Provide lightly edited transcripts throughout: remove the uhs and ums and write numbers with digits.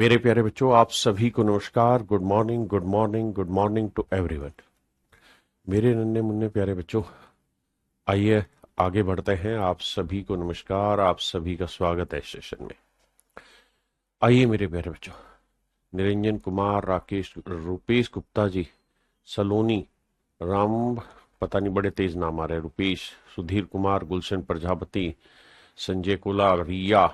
मेरे प्यारे बच्चों, आप सभी को नमस्कार। Good morning, good morning, good morning to everyone. मेरे नन्हे मुन्ने प्यारे बच्चों, आइए आगे बढ़ते हैं। आप सभी को नमस्कार, आप सभी का स्वागत है इस सेशन में। आइए मेरे प्यारे बच्चों, निरंजन कुमार, राकेश, रुपेश गुप्ता जी, सलोनी, राम, पता नहीं बड़े तेज नाम आ रहे हैं, रुपेश, सुधीर कुमार, गुलशन प्रजापति, संजय कोला, रिया।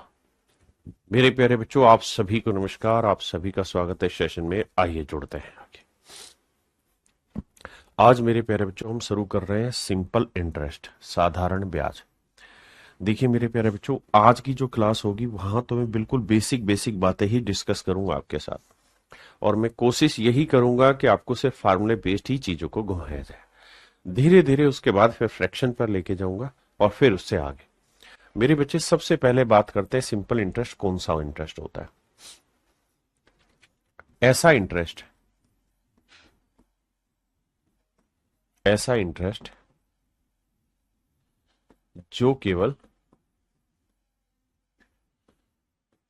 मेरे प्यारे बच्चों, आप सभी को नमस्कार, आप सभी का स्वागत है सेशन में। आइए जुड़ते हैं आगे। आज मेरे प्यारे बच्चों हम शुरू कर रहे हैं सिंपल इंटरेस्ट, साधारण ब्याज। देखिए मेरे प्यारे बच्चों, आज की जो क्लास होगी वहां तो मैं बिल्कुल बेसिक बेसिक बातें ही डिस्कस करूंगा आपके साथ, और मैं कोशिश यही करूंगा कि आपको सिर्फ फार्मूले बेस्ड ही चीजों को घुमाया जाए। धीरे धीरे उसके बाद फिर फ्रैक्शन पर लेके जाऊंगा और फिर उससे आगे। मेरे बच्चे, सबसे पहले बात करते हैं सिंपल इंटरेस्ट कौन सा इंटरेस्ट होता है। ऐसा इंटरेस्ट जो केवल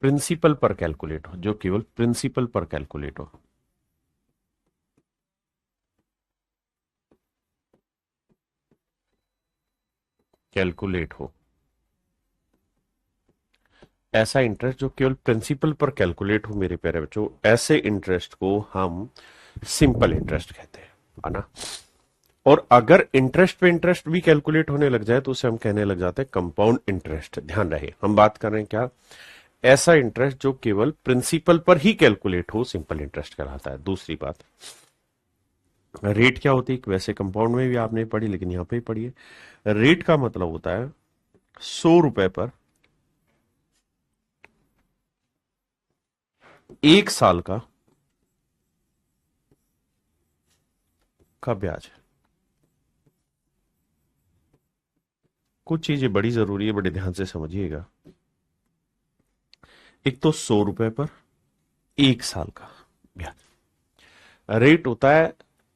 प्रिंसिपल पर कैलकुलेट हो, ऐसा इंटरेस्ट जो केवल प्रिंसिपल पर कैलकुलेट हो मेरे प्यारे बच्चों, ऐसे इंटरेस्ट को हम सिंपल इंटरेस्ट कहते हैं, है ना। और अगर इंटरेस्ट पे इंटरेस्ट भी कैलकुलेट होने लग जाए तो उसे हम कहने लग जाते हैं कंपाउंड इंटरेस्ट। ध्यान रहे, हम बात कर रहे हैं क्या, ऐसा इंटरेस्ट जो केवल प्रिंसिपल पर ही कैलकुलेट हो, सिंपल इंटरेस्ट कहलाता है। दूसरी बात, रेट क्या होती है, वैसे कंपाउंड में भी आपने पढ़ी लेकिन यहां पे ही पढ़िए। रेट का मतलब होता है 100 रुपए पर 1 साल का ब्याज। कुछ चीजें बड़ी जरूरी है, बड़े ध्यान से समझिएगा। एक तो 100 रुपए पर 1 साल का ब्याज। रेट होता है,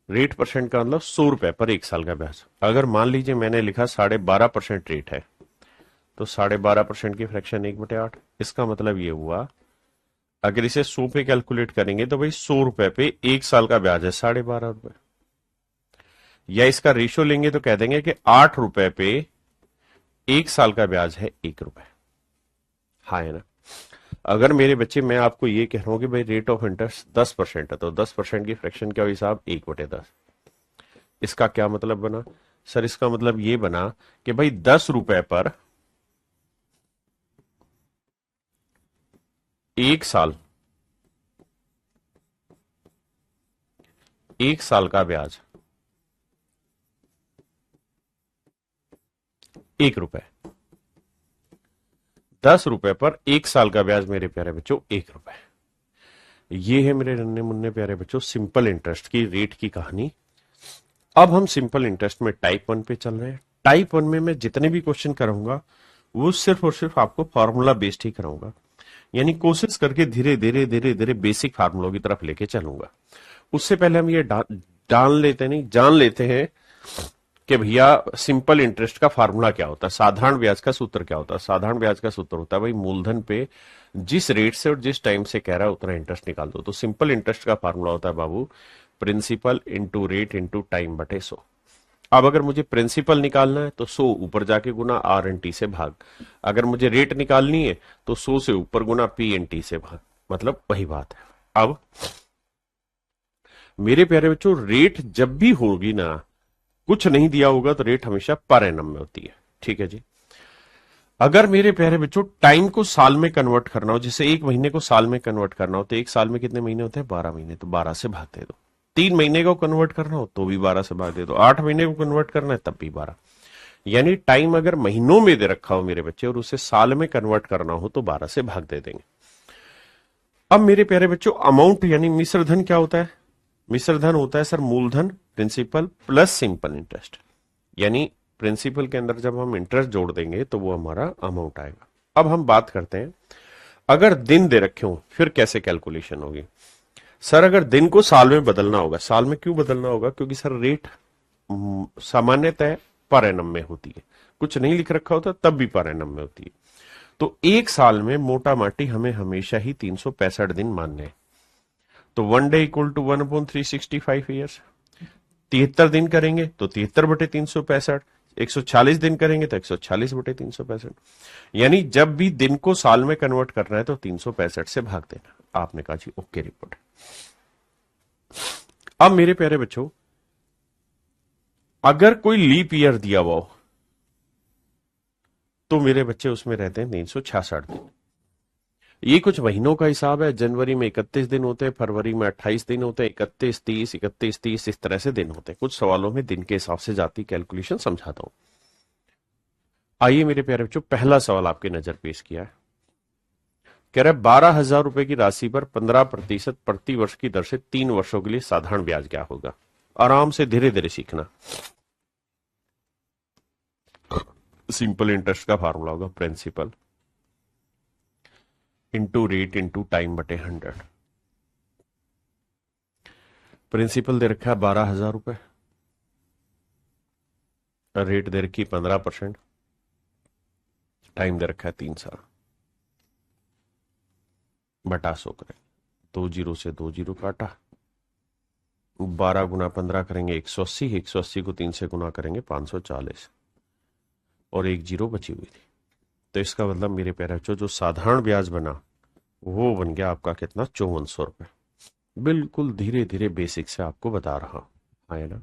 रेट परसेंट का मतलब 100 रुपए पर 1 साल का ब्याज। अगर मान लीजिए मैंने लिखा 12.5% रेट है, तो 12.5% की फ्रैक्शन 1/8। इसका मतलब ये हुआ, अगर इसे 100 पे कैलकुलेट करेंगे तो भाई 100 रुपए पे 1 साल का ब्याज है 12.5 रुपए। या इसका रेशियो लेंगे तो कह देंगे कि 8 रुपए पे 1 साल का ब्याज है 1 रुपए। हाँ है ना। अगर मेरे बच्चे, मैं आपको ये कह रहा हूं कि भाई रेट ऑफ इंटरेस्ट 10% है, तो 10% की फ्रैक्शन क्या हुई साहब, 1/10। इसका क्या मतलब बना सर, इसका मतलब ये बना कि भाई 10 रुपए पर 1 साल, 1 साल का ब्याज 1 रुपए। 10 रुपए पर 1 साल का ब्याज मेरे प्यारे बच्चों 1 रुपए। ये है मेरे नन्हे मुन्ने प्यारे बच्चों सिंपल इंटरेस्ट की रेट की कहानी। अब हम सिंपल इंटरेस्ट में टाइप 1 पे चल रहे हैं। टाइप 1 में मैं जितने भी क्वेश्चन कराऊंगा वो सिर्फ और सिर्फ आपको फॉर्मूला बेस्ड ही कराऊंगा, यानी कोशिश करके धीरे धीरे धीरे धीरे बेसिक फार्मूलों की तरफ लेके चलूंगा। उससे पहले हम ये जान लेते हैं कि भैया सिंपल इंटरेस्ट का फार्मूला क्या होता है, साधारण ब्याज का सूत्र क्या होता है। साधारण ब्याज का सूत्र होता है भाई, मूलधन पे जिस रेट से और जिस टाइम से कह रहा है उतना इंटरेस्ट निकाल दो। तो सिंपल इंटरेस्ट का फार्मूला होता है बाबू, principal into rate into time बटे 100। अब अगर मुझे प्रिंसिपल निकालना है तो 100 ऊपर जाके गुना आर एन टी से भाग। अगर मुझे रेट निकालनी है तो 100 से ऊपर गुना पी एन टी से भाग। मतलब वही बात है। अब मेरे प्यारे बच्चों, रेट जब भी होगी ना, कुछ नहीं दिया होगा तो रेट हमेशा पर एनम में होती है। ठीक है जी। अगर मेरे प्यारे बच्चों टाइम को साल में कन्वर्ट करना हो, जैसे 1 महीने को साल में कन्वर्ट करना हो, तो 1 साल में कितने महीने होते हैं, 12 महीने, तो 12 से भाग दे दो। 3 महीने को कन्वर्ट करना हो तो भी 12 से भाग दे दो। 8 महीने को कन्वर्ट करना है तब भी 12। यानी टाइम अगर महीनों में दे रखा हो मेरे बच्चे और उसे साल में कन्वर्ट करना हो तो 12 से भाग दे देंगे। अब मेरे प्यारे बच्चों, अमाउंट यानी मिश्र धन क्या होता है, मिश्र धन होता है सर मूलधन, प्रिंसिपल प्लस सिंपल इंटरेस्ट। यानी प्रिंसिपल के अंदर जब हम इंटरेस्ट जोड़ देंगे तो वो हमारा अमाउंट आएगा। अब हम बात करते हैं, अगर दिन दे रखे हो फिर कैसे कैलकुलेशन होगी। सर अगर दिन को साल में बदलना होगा, साल में क्यों बदलना होगा, क्योंकि सर रेट सामान्यतः पर एनम में होती है, कुछ नहीं लिख रखा होता तब भी पर एनम में होती है। तो एक साल में मोटा माटी हमें हमेशा ही 365 दिन मानने हैं। तो 1 डे इक्वल टू 1/365 ईयर्स। 73 दिन करेंगे तो 73/365। 140 दिन करेंगे तो 140/365। यानी जब भी दिन को साल में कन्वर्ट करना है तो 365 से भाग देना। आपने कहा जी ओके रिपोर्ट। अब मेरे प्यारे बच्चों, अगर कोई लीप ईयर दिया हुआ हो तो मेरे बच्चे उसमें रहते हैं 366 दिन। ये कुछ महीनों का हिसाब है। जनवरी में 31 दिन होते हैं, फरवरी में 28 दिन होते हैं, 31 30 31 30 इस तरह से दिन होते हैं। कुछ सवालों में दिन के हिसाब से जाती कैलकुलेशन समझाता हूं। आइए मेरे प्यारे बच्चों, पहला सवाल आपके नजर पेश किया है। कह रहा है 12,000 रुपए की राशि पर 15% प्रति वर्ष की दर से 3 वर्षों के लिए साधारण ब्याज क्या होगा। आराम से धीरे धीरे सीखना। सिंपल इंटरेस्ट का फार्मूला होगा principal into rate into time बटे 100। प्रिंसिपल दे रखा है 12,000 रुपए, रेट दे रखी 15%, टाइम दे रखा है 3 साल। बटा 100 करें, 2 जीरो से 2 जीरो काटा, 12 गुना 15 करेंगे 180, 180 को 3 से गुना करेंगे 540, और 1 जीरो बची हुई थी। तो इसका मतलब मेरे प्यारे बच्चों जो साधारण ब्याज बना वो बन गया आपका कितना, 5400 रुपए। बिल्कुल धीरे धीरे बेसिक से आपको बता रहा हूं, है ना।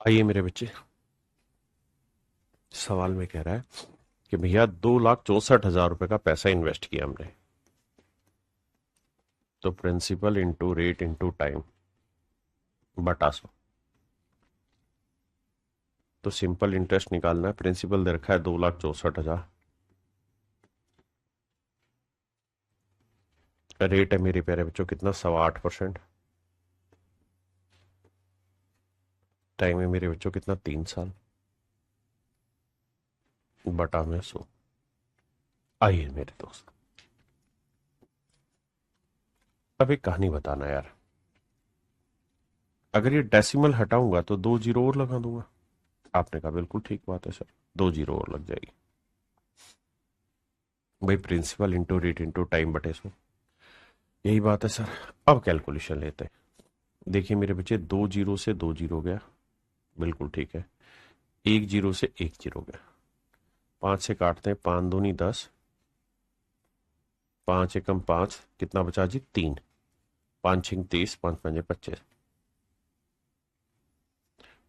आइए मेरे बच्चे, सवाल में कह रहा है कि भैया 2,64,000 रुपए का पैसा इन्वेस्ट किया हमने। तो principal into rate into time बटा 100। तो सिंपल इंटरेस्ट निकालना है। प्रिंसिपल दे रखा है 2,64,000, रेट है मेरे प्यारे बच्चों कितना, 8.25%। टाइम है मेरे बच्चों कितना, 3 साल, बटा में 100। आइए मेरे दोस्त, अब एक कहानी बताना यार। अगर ये डेसिमल हटाऊंगा तो 2 जीरो और लगा दूंगा। आपने कहा बिल्कुल ठीक बात है सर, 2 जीरो और लग जाएगी। भाई principal into rate into time बटे 100, यही बात है सर। अब कैलकुलेशन लेते हैं। देखिए मेरे बच्चे, 2 जीरो से 2 जीरो गया, बिल्कुल ठीक है। 1 जीरो से 1 जीरो गया, 5 से काटते हैं, 5 दूनी 10, 5 एकम 5, कितना बचा जी, 3, 5 छिंग 30, 5 पंजे 25।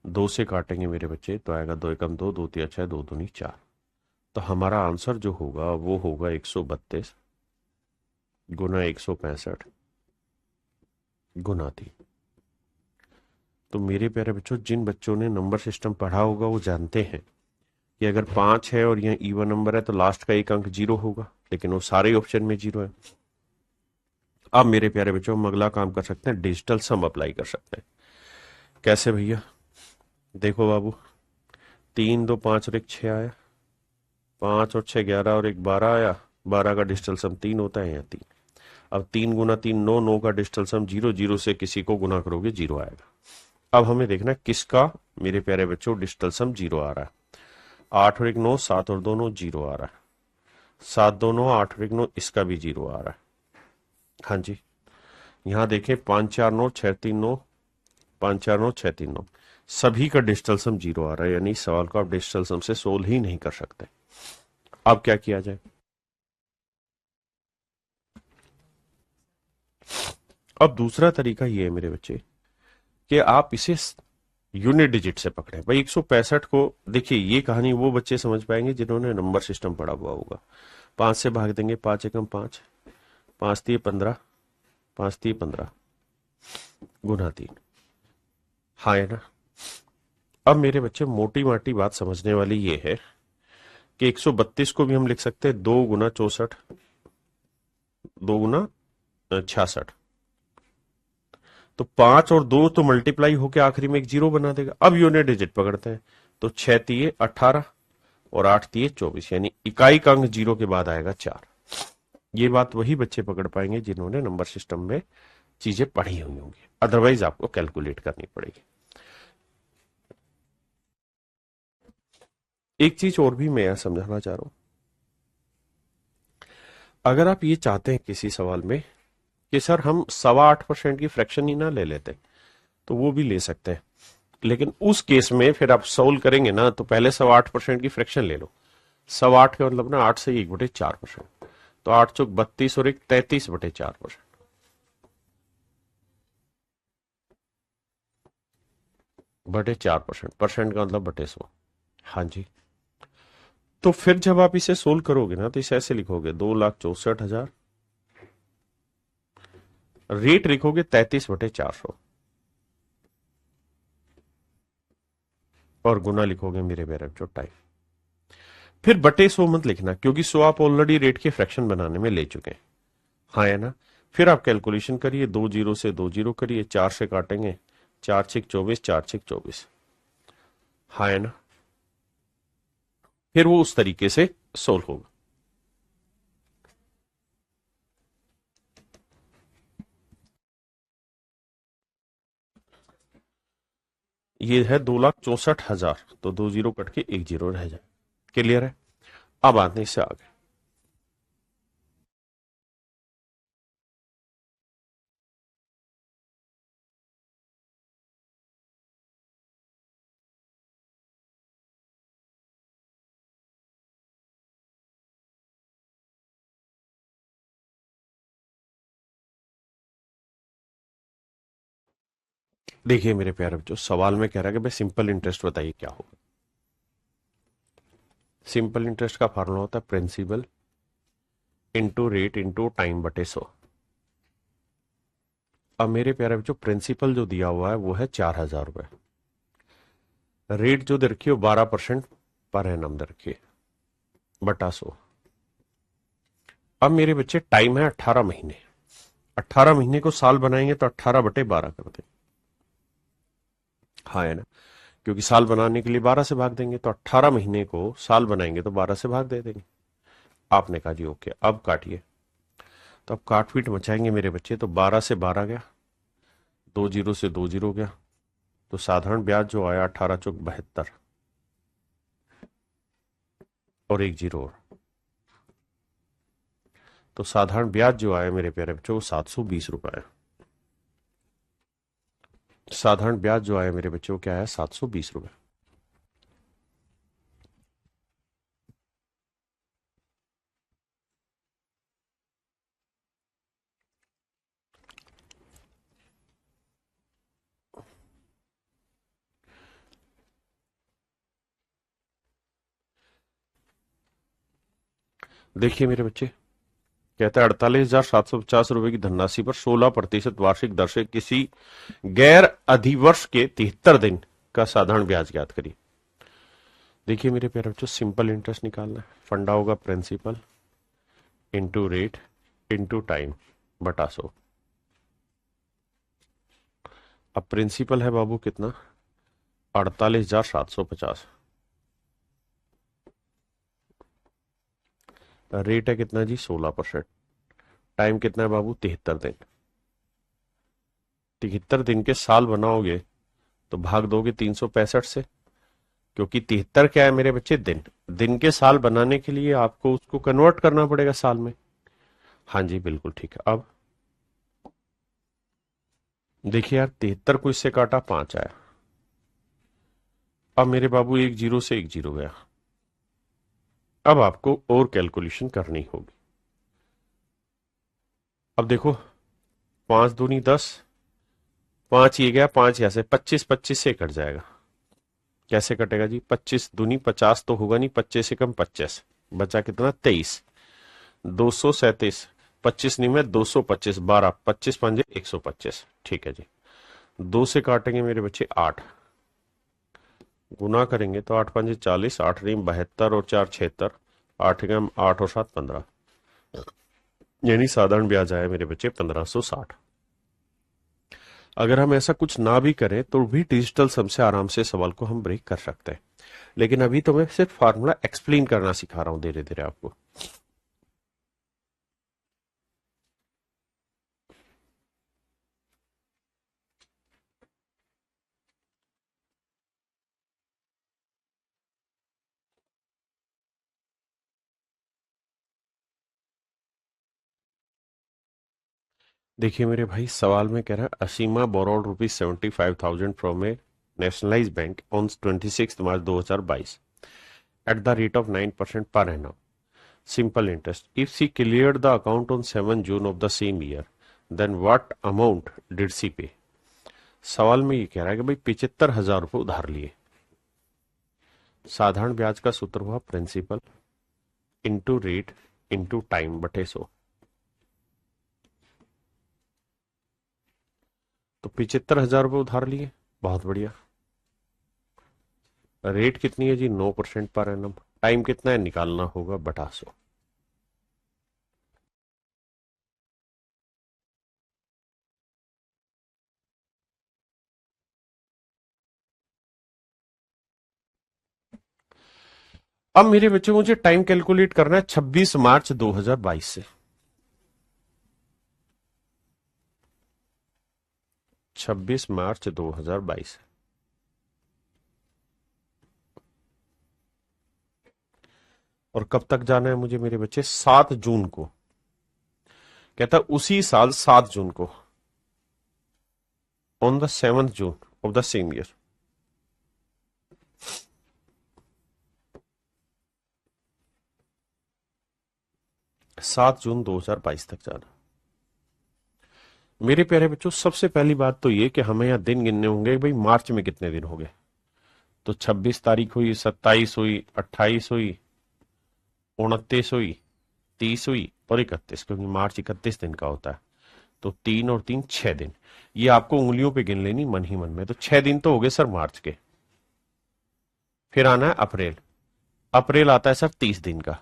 2 से काटेंगे मेरे बच्चे तो आएगा 2 एकम 2, 2 तिया 6, 2 दूनी 4। तो हमारा आंसर जो होगा वो होगा 132 गुना 165 गुना 3। तो मेरे प्यारे बच्चों, जिन बच्चों ने नंबर सिस्टम पढ़ा होगा वो जानते हैं कि अगर 5 है और यह इवन नंबर है तो लास्ट का एक अंक जीरो होगा, लेकिन वो सारे ऑप्शन में जीरो है। अब मेरे प्यारे बच्चों हम अगला काम कर सकते हैं, डिजिटल सम अप्लाई कर सकते हैं। कैसे भैया, देखो बाबू, 3 2 5 और 1 6 आया, 5 और 6 11 और 1 12 आया। 12 का डिजिटल सम 3 होता है, यहाँ 3। अब 3 गुना 3 9, 9 का डिजिटल सम 0, 0 से किसी को गुना करोगे 0 आएगा। अब हमें देखना है किसका मेरे प्यारे बच्चों डिजिटल सम 0 आ रहा है। 8 और 1 9, 7 और 2 9, 0 आ रहा है। 7 2 9, 8 और 1 9, इसका भी 0 आ रहा है। हाँ जी, यहाँ देखें 5 4 9 6 3 9, 5 4 9 6 3 9, सभी का डिजिटल सम 0 आ रहा है। यानी सवाल को आप डिजिटल सम से सोल्व ही नहीं कर सकते। अब क्या किया जाए। अब दूसरा तरीका ये है मेरे बच्चे कि आप इसे यूनिट डिजिट से पकड़े। भाई 165 को देखिए, ये कहानी वो बच्चे समझ पाएंगे जिन्होंने नंबर सिस्टम पढ़ा हुआ होगा। 5 से भाग देंगे, 5 एकम 5, 5 3 15, 5 3 15 गुना 3। हाँ है ना। अब मेरे बच्चे मोटी माटी बात समझने वाली ये है कि 132 को भी हम लिख सकते हैं 2 गुना 64, 2 गुना 66, तो 5 और 2 तो मल्टीप्लाई होके आखिरी में एक जीरो बना देगा। अब यूनिट डिजिट पकड़ते हैं, तो 6 तिये 18 और 8 तिये 24, यानी इकाई का अंक जीरो के बाद आएगा 4। ये बात वही बच्चे पकड़ पाएंगे जिन्होंने नंबर सिस्टम में चीजें पढ़ी हुई होंगी, अदरवाइज आपको कैलकुलेट करनी पड़ेगी। एक चीज और भी मैं यहां समझाना चाह रहा हूं, अगर आप ये चाहते हैं किसी सवाल में कि सर हम 8.25% की फ्रैक्शन ही ना ले लेते, तो वो भी ले सकते हैं, लेकिन उस केस में फिर आप सोल्व करेंगे ना, तो पहले 8.25% की फ्रैक्शन ले लो। 8.25 का मतलब ना 8 से 1/4%, तो 8 चौक 32 और 1 33/4%। बटे 4%, परसेंट का मतलब बटे 100। हाँ जी, तो फिर जब आप इसे सोल्व करोगे ना, तो इसे ऐसे लिखोगे 2,64,000, रेट लिखोगे 33/400 और गुना लिखोगे मेरे प्यारे बच्चों टाइम। फिर बटे 100 मत लिखना, क्योंकि 100 आप ऑलरेडी रेट के फ्रैक्शन बनाने में ले चुके हैं। हाँ है ना। फिर आप कैलकुलेशन करिए, 2 जीरो से 2 जीरो करिए, 4 से काटेंगे, 4 6 24, 4 6 24। हाँ है ना। फिर वो उस तरीके से सोल्व होगा। ये है 2,64,000, तो 2 जीरो कट के 1 जीरो रह जाए। क्लियर है। अब आते हैं इससे आगे। देखिए मेरे प्यारे बच्चों, सवाल में कह रहा है कि भाई सिंपल इंटरेस्ट बताइए क्या होगा। सिंपल इंटरेस्ट का फॉर्मूला होता है principal into rate into time बटे 100। अब मेरे प्यारे बच्चों, प्रिंसिपल जो दिया हुआ है वो है 4,000 रुपए, रेट जो दे रखी है वो 12% पर एनम दे रखी है, बटा 100। अब मेरे बच्चे टाइम है 18 महीने, 18 महीने को साल बनाएंगे तो 18/12 कर देंगे। हाँ है ना, क्योंकि साल बनाने के लिए 12 से भाग देंगे, तो 18 महीने को साल बनाएंगे तो 12 से भाग दे देंगे। आपने कहा जी ओके, अब काटिए। तो अब काट पीट मचाएंगे मेरे बच्चे, तो 12 से 12 गया, 2 जीरो से 2 जीरो गया, तो साधारण ब्याज जो आया 18 चौक 72 और 1 जीरो और, तो साधारण ब्याज जो आया मेरे प्यारे बच्चों वो 720 रुपए। साधारण ब्याज जो आया मेरे बच्चों क्या है, 720 रुपए। देखिए मेरे बच्चे, कहता है 48,750 रुपए की धनराशि पर 16% वार्षिक दर से किसी गैर अधिवर्ष के 73 दिन का साधारण ब्याज ज्ञात करिए। देखिए मेरे प्यारे बच्चों, सिंपल इंटरेस्ट निकालना है, फंडा होगा principal into rate into time बटा 100। अब प्रिंसिपल है बाबू कितना, 48,750, रेट है कितना जी 16%, टाइम कितना है बाबू 73 दिन। 73 दिन के साल बनाओगे तो भाग दोगे 365 से, क्योंकि 73 क्या है मेरे बच्चे, दिन। दिन के साल बनाने के लिए आपको उसको कन्वर्ट करना पड़ेगा साल में। हाँ जी बिल्कुल ठीक है। अब देखिए यार, 73 को इससे काटा 5 आया। अब मेरे बाबू 1 जीरो से 1 जीरो गया। अब आपको और कैलकुलेशन करनी होगी। अब देखो, 5 दूनी 10, 5 ये गया, 5 यहां से 25, 25 से कट जाएगा। कैसे कटेगा जी, 25 दूनी 50 तो होगा नहीं, 25 से कम 25, बचा कितना 23, 237, 25 नहीं में 225, 12, 25 पंजे 125। ठीक है जी, 2 से काटेंगे मेरे बच्चे 8, गुना करेंगे तो 8 पंजे 40, 8 नहीं 72 और 4 76, 8 गम 8 और 7 15, यानी साधारण ब्याज आया मेरे बच्चे 1560। अगर हम ऐसा कुछ ना भी करें तो भी डिजिटल सम से आराम से सवाल को हम ब्रेक कर सकते हैं। लेकिन अभी तो मैं सिर्फ फार्मूला एक्सप्लेन करना सिखा रहा हूं धीरे धीरे आपको। देखिए मेरे भाई, सवाल में कह रहा है Asima borrowed ₹75,000 from a nationalised bank on 26 March 2022 at the rate of 9% पर annum, simple interest. If she cleared the account on 7 June of the same year, then what amount did she pay? सवाल में ये कह रहा है कि भाई 75,000 रुपये उधार लिए। साधारण ब्याज का सूत्र हुआ principal into rate into time बटे 100। तो 75,000 रुपये उधार लिए, बहुत बढ़िया। रेट कितनी है जी? 9% पर एनम। टाइम कितना है? निकालना होगा बटा 100। अब मेरे बच्चे मुझे टाइम कैलकुलेट करना है 26 मार्च 2022 से। 26 मार्च 2022। और कब तक जाना है मुझे मेरे बच्चे? 7 जून को। कहता उसी साल 7 जून को, on the 7th June of the same year. 7 जून 2022 तक जाना। मेरे प्यारे बच्चों, सबसे पहली बात तो ये कि हमें यहां दिन गिनने होंगे भाई मार्च में कितने दिन हो गए। तो 26 तारीख हुई, 27 हुई, 28 हुई, 29 हुई, 30 हुई और 31, क्योंकि मार्च 31 दिन का होता है। तो 3 और 3 6 दिन। ये आपको उंगलियों पे गिन लेनी मन ही मन में। तो 6 दिन तो हो गए सर मार्च के। फिर आना है अप्रैल। अप्रैल आता है सर 30 दिन का।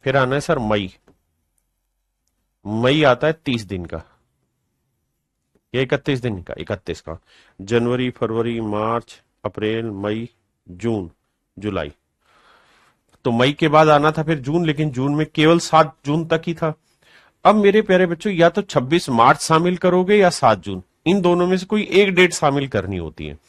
फिर आना है सर मई। मई आता है 30 दिन का या 31 दिन का? 31 का। जनवरी, फरवरी, मार्च, अप्रैल, मई, जून, जुलाई। तो मई के बाद आना था फिर जून, लेकिन जून में केवल 7 जून तक ही था। अब मेरे प्यारे बच्चों, या तो 26 मार्च शामिल करोगे या 7 जून, इन दोनों में से कोई एक डेट शामिल करनी होती है।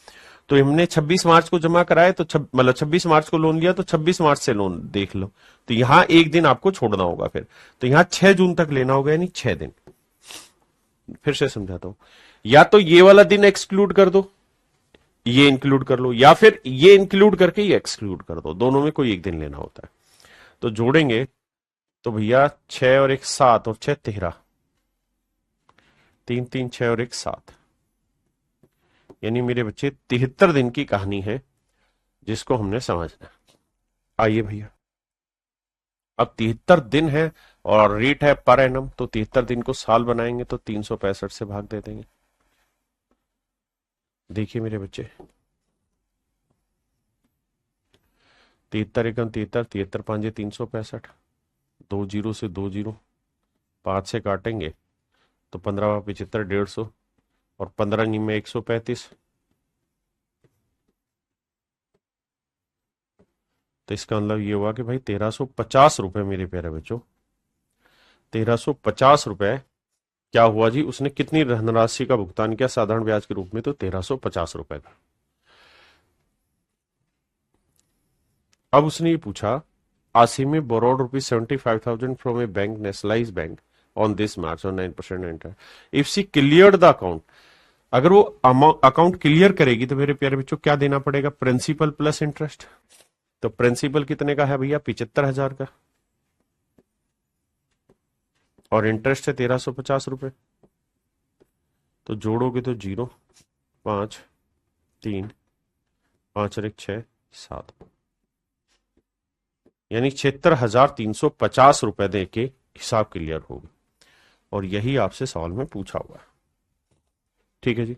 तो हमने 26 मार्च को जमा कराया, तो मतलब 26 मार्च को लोन लिया, तो 26 मार्च से लोन देख लो। तो यहां एक दिन आपको छोड़ना होगा फिर। तो यहां 6 जून तक लेना होगा, यानी 6 दिन। फिर से समझाता हूं। या तो ये वाला दिन एक्सक्लूड कर दो, ये इंक्लूड कर लो, या फिर ये इंक्लूड करके ये एक्सक्लूड कर दो। दोनों में कोई एक दिन लेना होता है। तो जोड़ेंगे तो भैया 6 और 1 7 और 6 13, 3 3 6 और 1 7, यानी मेरे बच्चे 73 दिन की कहानी है जिसको हमने समझना है। आइए भैया, अब 73 दिन है और रेट है पर एनम, तो 73 दिन को साल बनाएंगे तो 365 से भाग दे देंगे। देखिए मेरे बच्चे, 73 एकम 73, 73 पांजे 365, 2 जीरो से 2 जीरो, 5 से काटेंगे तो 15 75 150, और 15 नी में 135। तो इसका मतलब ये हुआ कि भाई 1350 रुपए मेरे प्यारे बच्चों, 1350 रुपए। क्या हुआ जी? उसने कितनी धनराशि का भुगतान किया साधारण ब्याज के रूप में? तो 1350 रुपए का। अब उसने ये पूछा, Asimi borrowed ₹75,000 from a bank nationalised bank on this March और 9% interest, if she clear the account. अगर वो अकाउंट क्लियर करेगी तो मेरे प्यारे बच्चों क्या देना पड़ेगा? Principal plus interest. तो प्रिंसिपल कितने का है भैया? 75,000 का। और इंटरेस्ट है 1350 रुपए। तो जोड़ोगे तो 0 5 3 5 और 1 6 7, यानी 76,350 रुपए दे के हिसाब क्लियर होगा। और यही आपसे सवाल में पूछा हुआ है। ठीक है जी।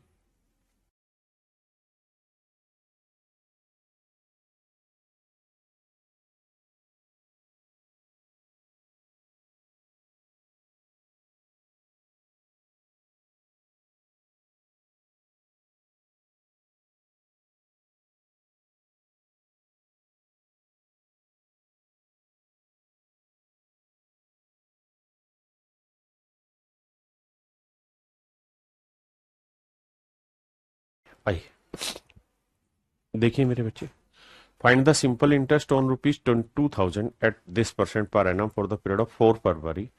आइए देखिए मेरे बच्चे, find the simple interest on ₹22,000 at this percent per annum for the period of 4 February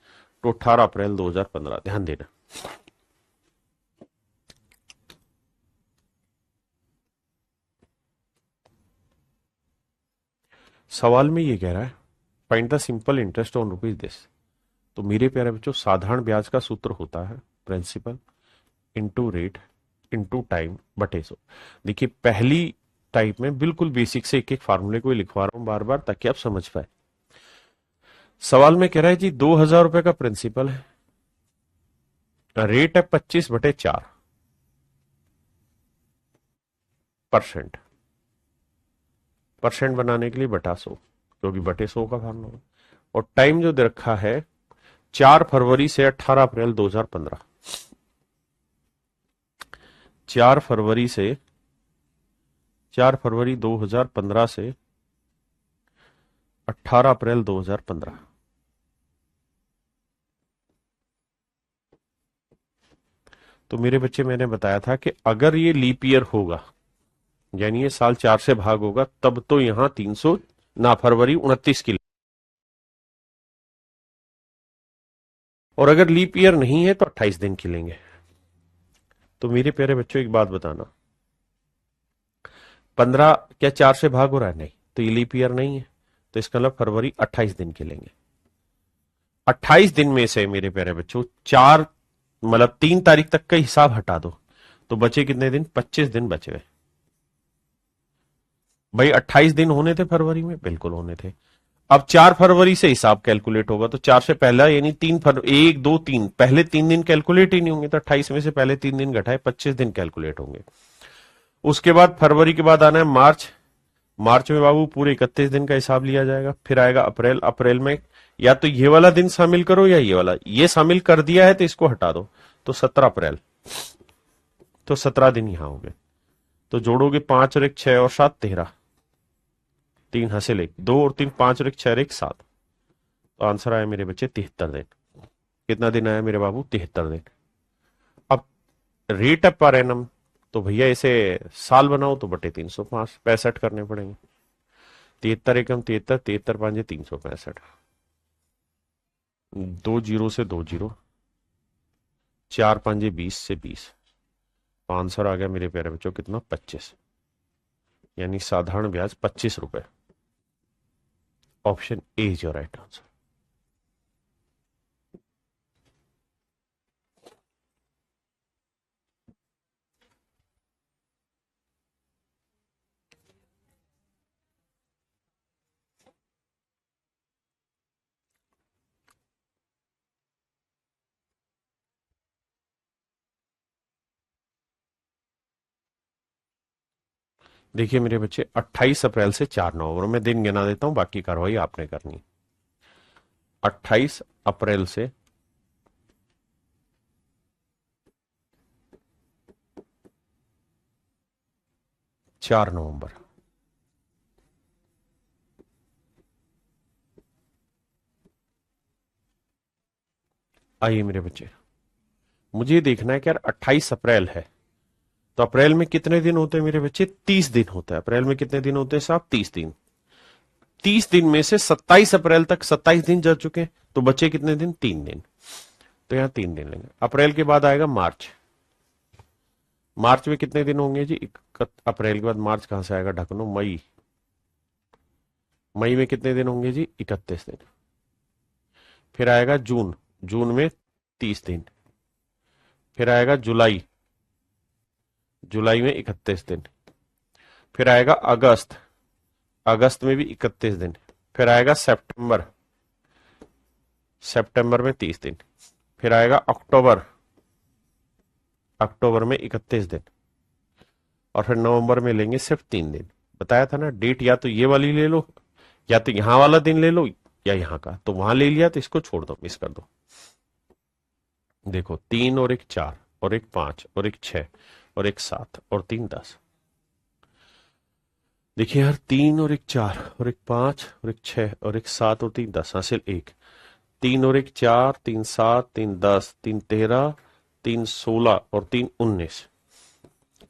to 18 April 2015। ध्यान देना, सवाल में ये कह रहा है find the simple interest on rupees this. तो मेरे प्यारे बच्चों, साधारण ब्याज का सूत्र होता है principal into rate into time बटे 100। देखिए पहली टाइप में बिल्कुल बेसिक से एक एक फार्मूले को लिखवा रहा हूं बार बार ताकि आप समझ पाए। सवाल में कह रहा है जी 2,000 रुपए का प्रिंसिपल है, रेट है 25/4%। परसेंट बनाने के लिए बटा 100, क्योंकि बटे 100 का फार्मूला। और टाइम जो दे रखा है 4 फरवरी से 18 अप्रैल 2015। 4 फरवरी से 4 फरवरी 2015 से 18 अप्रैल 2015। तो मेरे बच्चे, मैंने बताया था कि अगर ये लीप ईयर होगा, यानी ये साल 4 से भाग होगा, तब तो यहां 300 ना फरवरी 29 की, और अगर लीप ईयर नहीं है तो 28 दिन की लेंगे। तो मेरे प्यारे बच्चों एक बात बताना, 15 क्या 4 से भाग हो रहा है? नहीं, तो ये लीप ईयर नहीं है, तो इसका मतलब फरवरी 28 दिन के लेंगे। 28 दिन में से मेरे प्यारे बच्चों 4 मतलब 3 तारीख तक का हिसाब हटा दो, तो बचे कितने दिन? 25 दिन बचे हुए। भाई 28 दिन होने थे फरवरी में, बिल्कुल होने थे। अब 4 फरवरी से हिसाब कैलकुलेट होगा, तो 4 से पहला यानी 3 फरवरी, 1 2 3, पहले 3 दिन कैलकुलेट ही नहीं होंगे, तो 28 में से पहले 3 दिन घटाए 25 दिन कैलकुलेट होंगे। उसके बाद फरवरी के बाद आना है मार्च। मार्च में बाबू पूरे 31 दिन का हिसाब लिया जाएगा। फिर आएगा अप्रैल। अप्रैल में या तो ये वाला दिन शामिल करो या ये वाला, ये शामिल कर दिया है तो इसको हटा दो, तो 17 अप्रैल, तो 17 दिन यहां हो गए। तो जोड़ोगे 5 और 1 6 और 7 13, 3 हासिल 1 2 और 3 5 और 1 6 और 1 7। तो आंसर आया मेरे बच्चे 73 दिन। कितना दिन आया मेरे बाबू? 73 दिन। अब रेट ऑफ पर एनम, तो भैया इसे साल बनाओ तो बटे 305 65 करने पड़ेंगे। 73 एकम 73, 73 पांजे 365, 2 जीरो से 2 जीरो, 4 पांजे 20 से 20। तो आंसर आ गया मेरे प्यारे बच्चों कितना? 25, यानी साधारण ब्याज 25 रुपए। Option A is your right answer. देखिए मेरे बच्चे, 28 अप्रैल से 4 नवंबर में दिन गिना देता हूं, बाकी कार्रवाई आपने करनी। 28 अप्रैल से 4 नवंबर। आइए मेरे बच्चे, मुझे देखना है कि यार 28 अप्रैल है, तो अप्रैल में कितने दिन होते हैं मेरे बच्चे? 30 दिन होता है। अप्रैल में कितने दिन होते हैं साहब? 30 दिन। 30 दिन में से 27 अप्रैल तक 27 दिन जा चुके हैं, तो बचे कितने दिन? 3 दिन। तो यहां 3 दिन लेंगे। अप्रैल के बाद आएगा मार्च। मार्च में कितने दिन होंगे जी? अप्रैल के बाद मार्च कहां से आएगा? ढकनो, मई। मई में कितने दिन होंगे जी? 31 दिन। फिर आएगा जून। जून में 30 दिन। फिर आएगा जुलाई। जुलाई में 31 दिन। फिर आएगा अगस्त। अगस्त में भी 31 दिन। फिर आएगा सितंबर। सितंबर में 30 दिन। फिर आएगा अक्टूबर। अक्टूबर में 31 दिन। और फिर नवंबर में लेंगे सिर्फ 3 दिन। बताया था ना, डेट या तो ये वाली ले लो, या तो यहां वाला दिन ले लो, या यहां का। तो वहां ले लिया तो इसको छोड़ दो, मिस कर दो। देखो 3 और 1 4 और 1 5 और 1 6 और 1 7 और 3 10। देखिए यार, 3 और 1 4 और 1 5 और 1 6 और 1 7 और 3 10 हासिल 1। 3 और 1 4, 3 7, 3 10, 3 13, 3 16 और 3 19।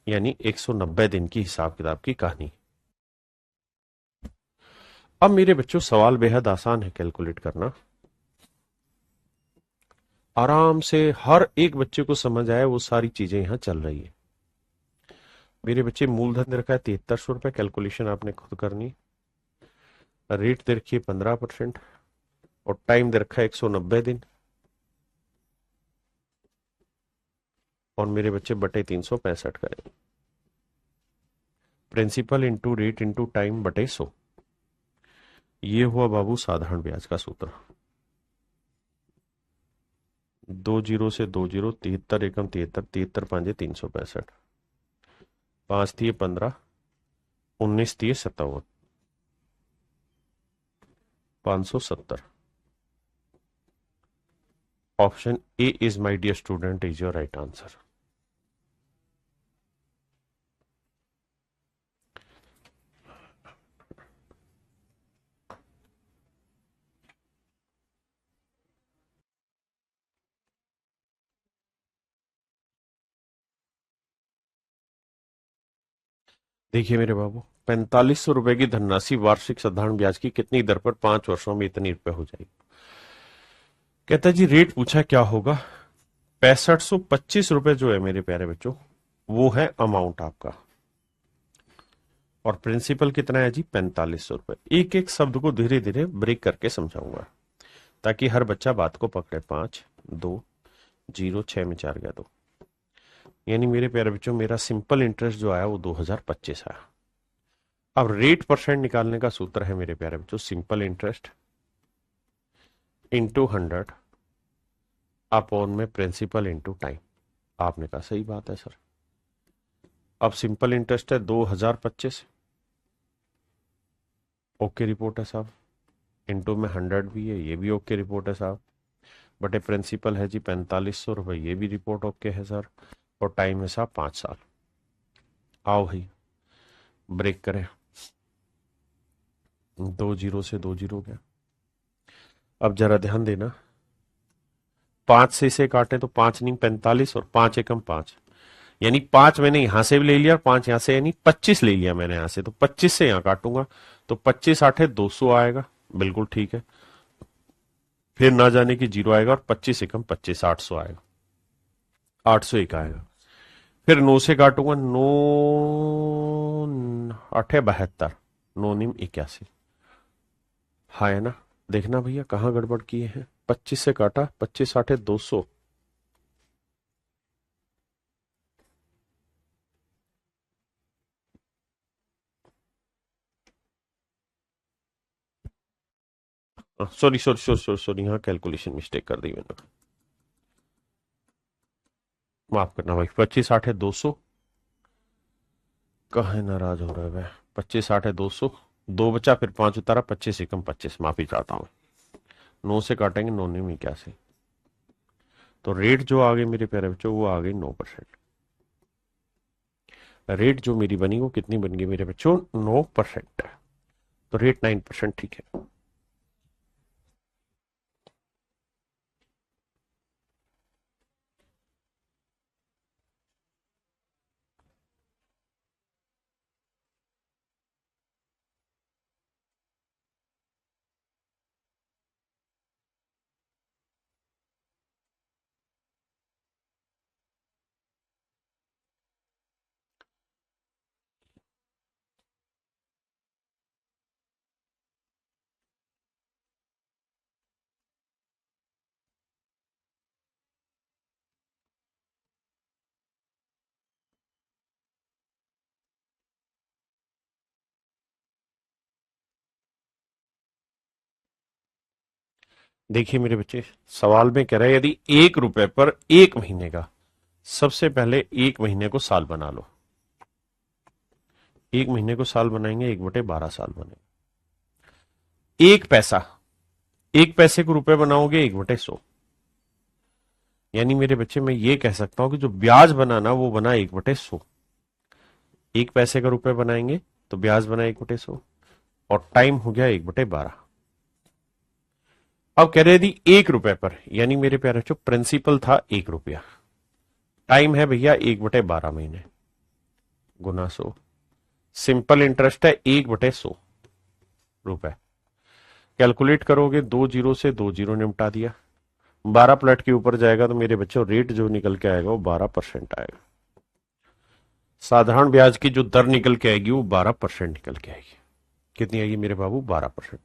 यानी 190 दिन की हिसाब किताब की कहानी। अब मेरे बच्चों सवाल बेहद आसान है कैलकुलेट करना, आराम से हर एक बच्चे को समझ आए वो सारी चीजें यहां चल रही है। मेरे बच्चे मूलधन दे रखा है 7300 रुपए, कैलकुलेशन आपने खुद करनी। रेट दे रखी है 15% और टाइम दे रखा है 190 दिन, और मेरे बच्चे बटे 365 करें। Principal into rate into time बटे 100, ये हुआ बाबू साधारण ब्याज का सूत्र। 2 जीरो से 2 जीरो, 73 एकम 73, 73 पांजे 365, 5 दिए 15, 19 दिए 57, 570। Option A is my dear student is your right answer. देखिए मेरे बाबू, 4500 रुपए की धनराशि वार्षिक साधारण ब्याज की कितनी दर पर 5 वर्षों में इतनी रुपए हो जाएगी। कहता जी रेट पूछा क्या होगा, 6525 रुपए जो है मेरे प्यारे बच्चों, वो है अमाउंट आपका, और प्रिंसिपल कितना है जी 4500 रुपए। एक एक शब्द को धीरे धीरे ब्रेक करके समझाऊंगा ताकि हर बच्चा बात को पकड़े। 5 2 0 6 में 4 गया 2, यानी मेरे प्यारे बच्चों मेरा सिंपल इंटरेस्ट जो आया वो 2025 आया। अब रेट परसेंट निकालने का सूत्र है मेरे प्यारे बच्चों, सिंपल इंटरेस्ट इंटू 100 अपॉन में प्रिंसिपल इंटू टाइम। आपने कहा सही बात है सर। अब सिंपल इंटरेस्ट है 2025, ओके रिपोर्ट है साहब, इंटू में 100 भी है, ये भी ओके रिपोर्ट है साहब, बटे प्रिंसिपल है जी 4500 रुपए, ये भी रिपोर्ट ओके है सर, और टाइम है साहब 5 साल। आओ भाई ब्रेक करें, 2 जीरो से 2 जीरो गया। अब जरा ध्यान देना, 5 से इसे काटे तो 5 नहीं 45, और 5 एकम 5, यानी 5 मैंने यहां से भी ले लिया, 5 यहां से, यानी 25 ले लिया मैंने यहां से, तो 25 से यहां काटूंगा तो 25 आठे 200 आएगा, बिल्कुल ठीक है। फिर ना जाने की जीरो आएगा, और 25 एकम 25 800 आएगा, 801 आएगा। फिर 9 से काटूंगा, 9 आठे 72, 9 नीम 81। हाँ है ना, देखना भैया कहाँ गड़बड़ किए हैं। 25 से काटा, 25 आठे 200, sorry sorry sorry sorry sorry, यहाँ कैलकुलेशन मिस्टेक कर दी मैंने, माफ करना भाई। 25 आठे 200, कहाँ नाराज हो रहा है भाई। 25 आठे 200, 2 बचा, फिर 5 उतारा, 25 एकम 25, माफी चाहता हूँ। 9 से काटेंगे, 9 में 81, तो रेट जो आ गई मेरे प्यारे बच्चों वो आ गई 9%। रेट जो मेरी बनी वो कितनी बन गई मेरे बच्चों, 9%। तो रेट 9% ठीक है। देखिए मेरे बच्चे, सवाल में कह रहा है यदि 1 रुपए पर 1 महीने का, सबसे पहले 1 महीने को साल बना लो। 1 महीने को साल बनाएंगे, 1/12 साल बनेगा। 1 पैसा, 1 पैसे को रुपए बनाओगे 1/100, यानी मेरे बच्चे मैं ये कह सकता हूं कि जो ब्याज बनाना वो बना 1/100। 1 पैसे का रुपए बनाएंगे तो ब्याज बना 1/100, और टाइम हो गया 1/12। अब कह रहे यदि 1 रुपए पर, यानी मेरे प्यारे बच्चों प्रिंसिपल था 1 रुपया, टाइम है भैया 1/12 महीने, गुना 100। सिंपल इंटरेस्ट है 1/100 रुपए। कैलकुलेट करोगे, 2 जीरो से 2 जीरो निपटा दिया। 12 प्लट के ऊपर जाएगा तो मेरे बच्चों रेट जो निकल के आएगा वो 12% आएगा। साधारण ब्याज की जो दर निकल के आएगी वो 12% निकल के आएगी। कितनी आएगी मेरे बाबू? 12%।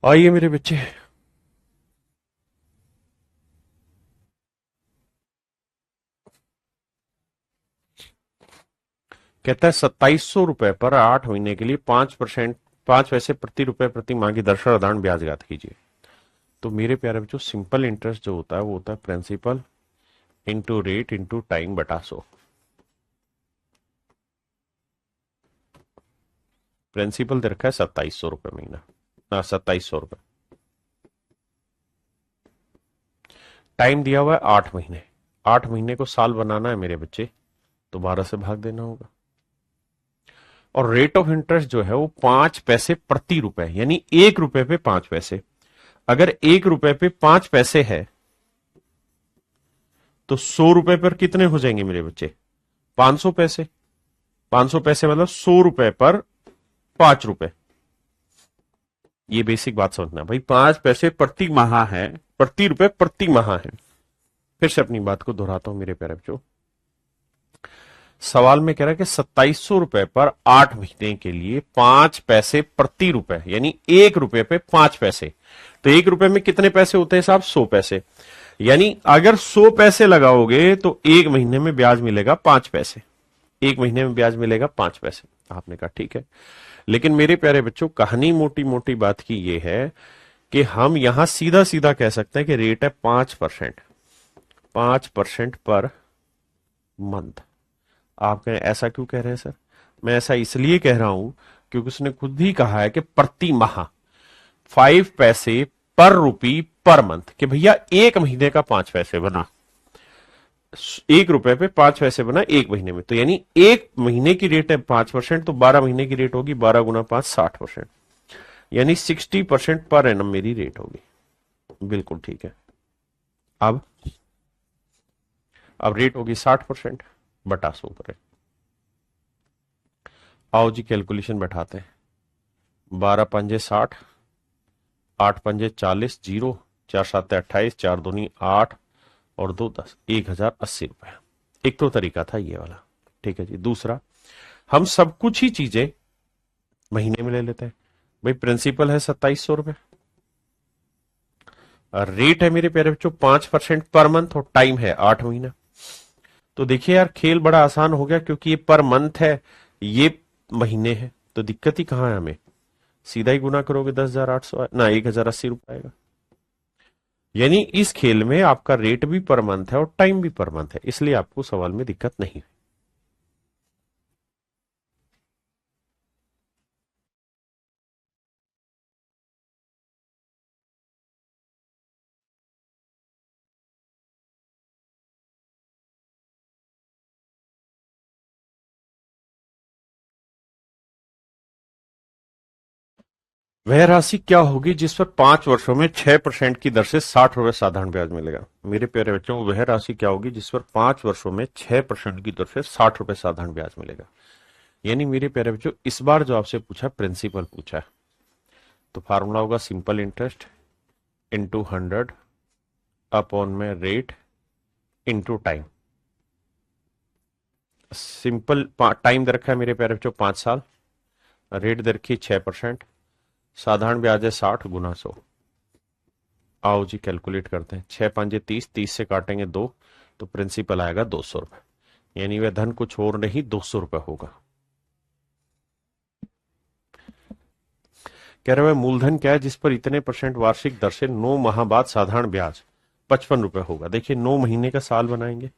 आइए मेरे बच्चे, कहता है 2700 रुपए पर 8 महीने के लिए 5%, 5 पैसे प्रति रुपए प्रति माह की दर से साधारण ब्याज ज्ञात कीजिए। तो मेरे प्यारे बच्चों, सिंपल इंटरेस्ट जो होता है वो होता है principal into rate into time बटा 100। प्रिंसिपल दे रखा है 2700 रुपए महीना, 2700 रुपए। टाइम दिया हुआ है 8 महीने। 8 महीने को साल बनाना है मेरे बच्चे, तो 12 से भाग देना होगा। और रेट ऑफ इंटरेस्ट जो है वो 5 पैसे प्रति रुपए, यानी 1 रुपए पे 5 पैसे। अगर 1 रुपए पे 5 पैसे है तो 100 रुपए पर कितने हो जाएंगे मेरे बच्चे? 500 पैसे। 500 पैसे मतलब 100 रुपए पर 5 रुपए। ये बेसिक बात समझना भाई, 5 पैसे प्रति माह है, प्रति रुपए प्रति माह है। फिर से अपनी बात को दोहराता हूं मेरे प्यारे बच्चों। सवाल में कह रहा है कि 2700 रुपए पर 8 महीने के लिए 5 पैसे प्रति रुपए, यानी 1 रुपए पे 5 पैसे। तो 1 रुपए में कितने पैसे होते हैं साहब? 100 पैसे। यानी अगर 100 पैसे लगाओगे तो 1 महीने में ब्याज मिलेगा 5 पैसे। 1 महीने में ब्याज मिलेगा 5 पैसे। आपने कहा ठीक है, लेकिन मेरे प्यारे बच्चों, कहानी मोटी मोटी बात की ये है कि हम यहां सीधा सीधा कह सकते हैं कि रेट है 5%। 5% पर मंथ। आप कहें ऐसा क्यों कह रहे हैं सर? मैं ऐसा इसलिए कह रहा हूं क्योंकि उसने खुद ही कहा है कि प्रति माह 5 पैसे पर रुपी पर मंथ, कि भैया 1 महीने का 5 पैसे बना, 1 रुपए पे 5 पैसे बना 1 महीने में। तो यानी 1 महीने की रेट है 5%, तो 12 महीने की रेट होगी 12 × 5 60%, यानी 60% पर एनम मेरी रेट होगी। बिल्कुल ठीक है। अब रेट होगी 60% बटा 100 करें। आओ जी कैलकुलेशन बैठाते हैं। 12 पंजे 60, 8 पंजे 40, 0, 4 7 28, 4 दूनी 8 और 2 10, 1080 रुपए। एक तो तरीका था ये वाला, ठीक है जी। दूसरा, हम सब कुछ ही चीजें महीने में ले लेते हैं। भाई प्रिंसिपल है 2700 रुपए, रेट है मेरे प्यारे बच्चों 5% पर मंथ, और टाइम है 8 महीना। तो देखिए यार, खेल बड़ा आसान हो गया, क्योंकि ये पर मंथ है, ये महीने है, तो दिक्कत ही कहां है हमें? सीधा ही गुना करोगे 10,800 ना 1080 रुपए आएगा। यानी इस खेल में आपका रेट भी पर मंथ है और टाइम भी पर मंथ है, इसलिए आपको सवाल में दिक्कत नहीं है। वह राशि क्या होगी जिस पर 5 वर्षों में 6% की दर से 60 रुपए साधारण ब्याज मिलेगा? मेरे प्यारे बच्चों, वह राशि क्या होगी जिस पर 5 वर्षों में 6% की दर से 60 रुपए साधारण ब्याज मिलेगा? यानी मेरे प्यारे बच्चों, इस बार जो आपसे पूछा प्रिंसिपल पूछा है, तो फार्मूला होगा सिंपल इंटरेस्ट इंटू 100 अपॉन में rate into time. Simple time दे रखा है मेरे प्यारे बच्चों 5 साल, रेट दे रखी 6%, साधारण ब्याज है 60 गुना 100। आओ जी कैलकुलेट करते हैं। 6 पंजे 30, 30 से काटेंगे 2, तो प्रिंसिपल आएगा 200 रुपए, यानी वह धन कुछ और नहीं 200 रुपए होगा। कह रहे हैं मूलधन क्या है जिस पर इतने % वार्षिक दर से 9 माह बाद साधारण ब्याज 55 रुपए होगा? देखिए 9 महीने का साल बनाएंगे,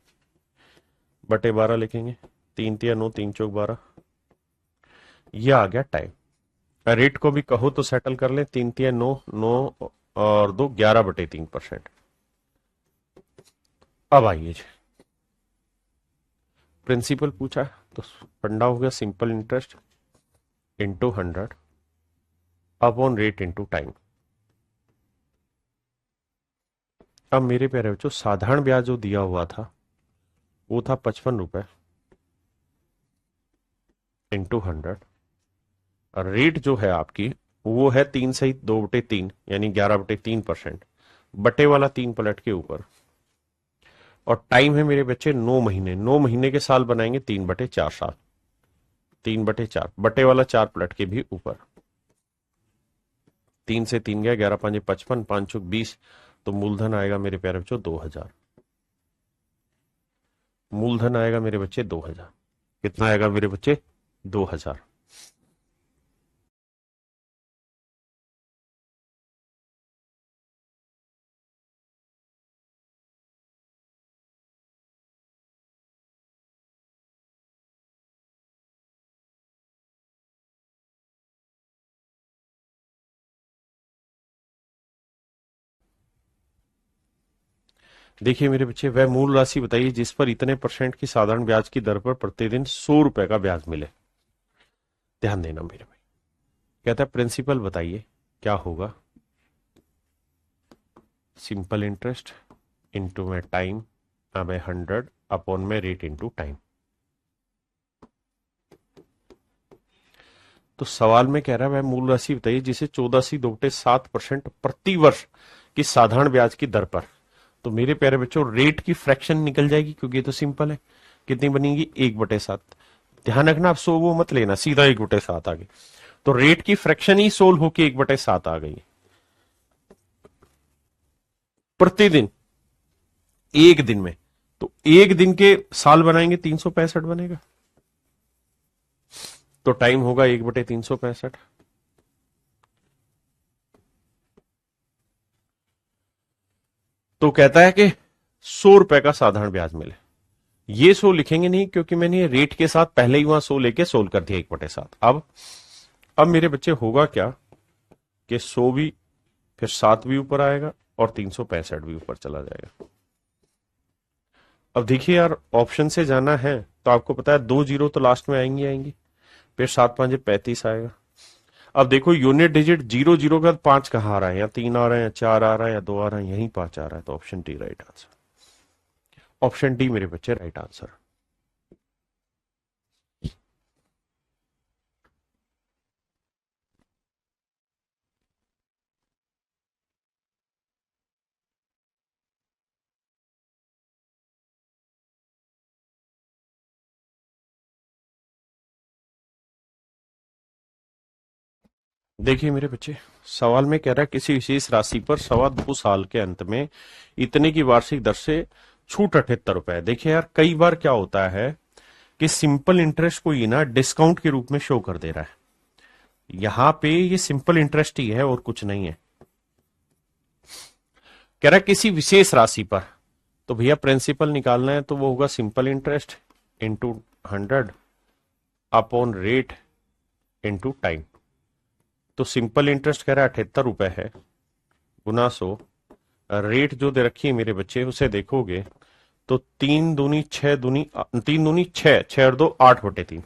बटे 12 लिखेंगे, 3 तिया 9, 3 चौक 12, यह आ गया टाइम। रेट को भी कहो तो सेटल कर ले, 3 तिया 9, 9 और 2 11/3%। अब आइए जी, प्रिंसिपल पूछा है तो फंडा हो गया simple interest into 100 upon rate into time. अब मेरे प्यारे बच्चों साधारण ब्याज जो दिया हुआ था वो था 55 रुपए इंटू 100, और रेट जो है आपकी वो है 3 सही 2/3 यानी 11/3%, बटे वाला 3 पलट के ऊपर, और टाइम है मेरे बच्चे 9 महीने। 9 महीने के साल बनाएंगे 3/4 साल, 3/4 बटे वाला 4 पलट के भी ऊपर। 3 से 3 गया, 11×5 = 55, 5×20, तो मूलधन आएगा मेरे प्यारे बच्चों 2000। मूलधन आएगा मेरे बच्चे 2000। कितना आएगा मेरे बच्चे? 2000। देखिए मेरे बच्चे, वह मूल राशि बताइए जिस पर इतने % की साधारण ब्याज की दर पर प्रतिदिन 100 रुपए का ब्याज मिले। ध्यान देना मेरे भाई। कहता है प्रिंसिपल बताइए क्या होगा। सिंपल इंटरेस्ट इंटू में टाइम में 100 अपॉन में रेट इंटू टाइम। तो सवाल में कह रहा है वह मूल राशि बताइए जिसे 14.2% प्रति वर्ष की साधारण ब्याज की दर पर। तो मेरे प्यारे बच्चों रेट की फ्रैक्शन निकल जाएगी क्योंकि ये तो सिंपल है। कितनी बनेगी? 1/7। ध्यान रखना, आप 100 वो मत लेना, सीधा 1/7 आ गई। तो रेट की फ्रैक्शन ही 16 होके 1/7 आ गई प्रतिदिन, एक दिन में। तो एक दिन के साल बनाएंगे 365 बनेगा, तो टाइम होगा 1/365। तो कहता है कि 100 रुपए का साधारण ब्याज मिले। ये 100 लिखेंगे नहीं क्योंकि मैंने ये रेट के साथ पहले ही वहां 100 लेके सोल्व कर दिया 1/7। अब मेरे बच्चे होगा क्या कि 100 भी, फिर 7 भी ऊपर आएगा और 365 भी ऊपर चला जाएगा। अब देखिए यार, ऑप्शन से जाना है तो आपको पता है 2 जीरो तो लास्ट में आएंगी आएंगी, फिर 7×5 = 35 आएगा। अब देखो यूनिट डिजिट 0 0 का 5 कहाँ आ रहा है? या 3 आ रहा है, या 4 आ रहा है, या 2 आ रहा है, यहीं 5 आ रहा है। तो option D right answer. Option D मेरे बच्चे राइट आंसर। देखिए मेरे बच्चे, सवाल में कह रहा है किसी विशेष राशि पर 2.25 साल के अंत में इतने की वार्षिक दर से छूट 78 रुपए। देखिए यार, कई बार क्या होता है कि सिंपल इंटरेस्ट को ये ना डिस्काउंट के रूप में शो कर दे रहा है। यहां पे ये सिंपल इंटरेस्ट ही है और कुछ नहीं है। कह रहा है किसी विशेष राशि पर, तो भैया प्रिंसिपल निकालना है तो वो होगा simple interest into 100 upon rate into time. तो सिंपल इंटरेस्ट कह रहा है 78 रुपए है, गुना 100। रेट जो दे रखी है मेरे बच्चे उसे देखोगे तो 3 दूनी 6 दूनी 3 दूनी 6, 6 और 2 8/3,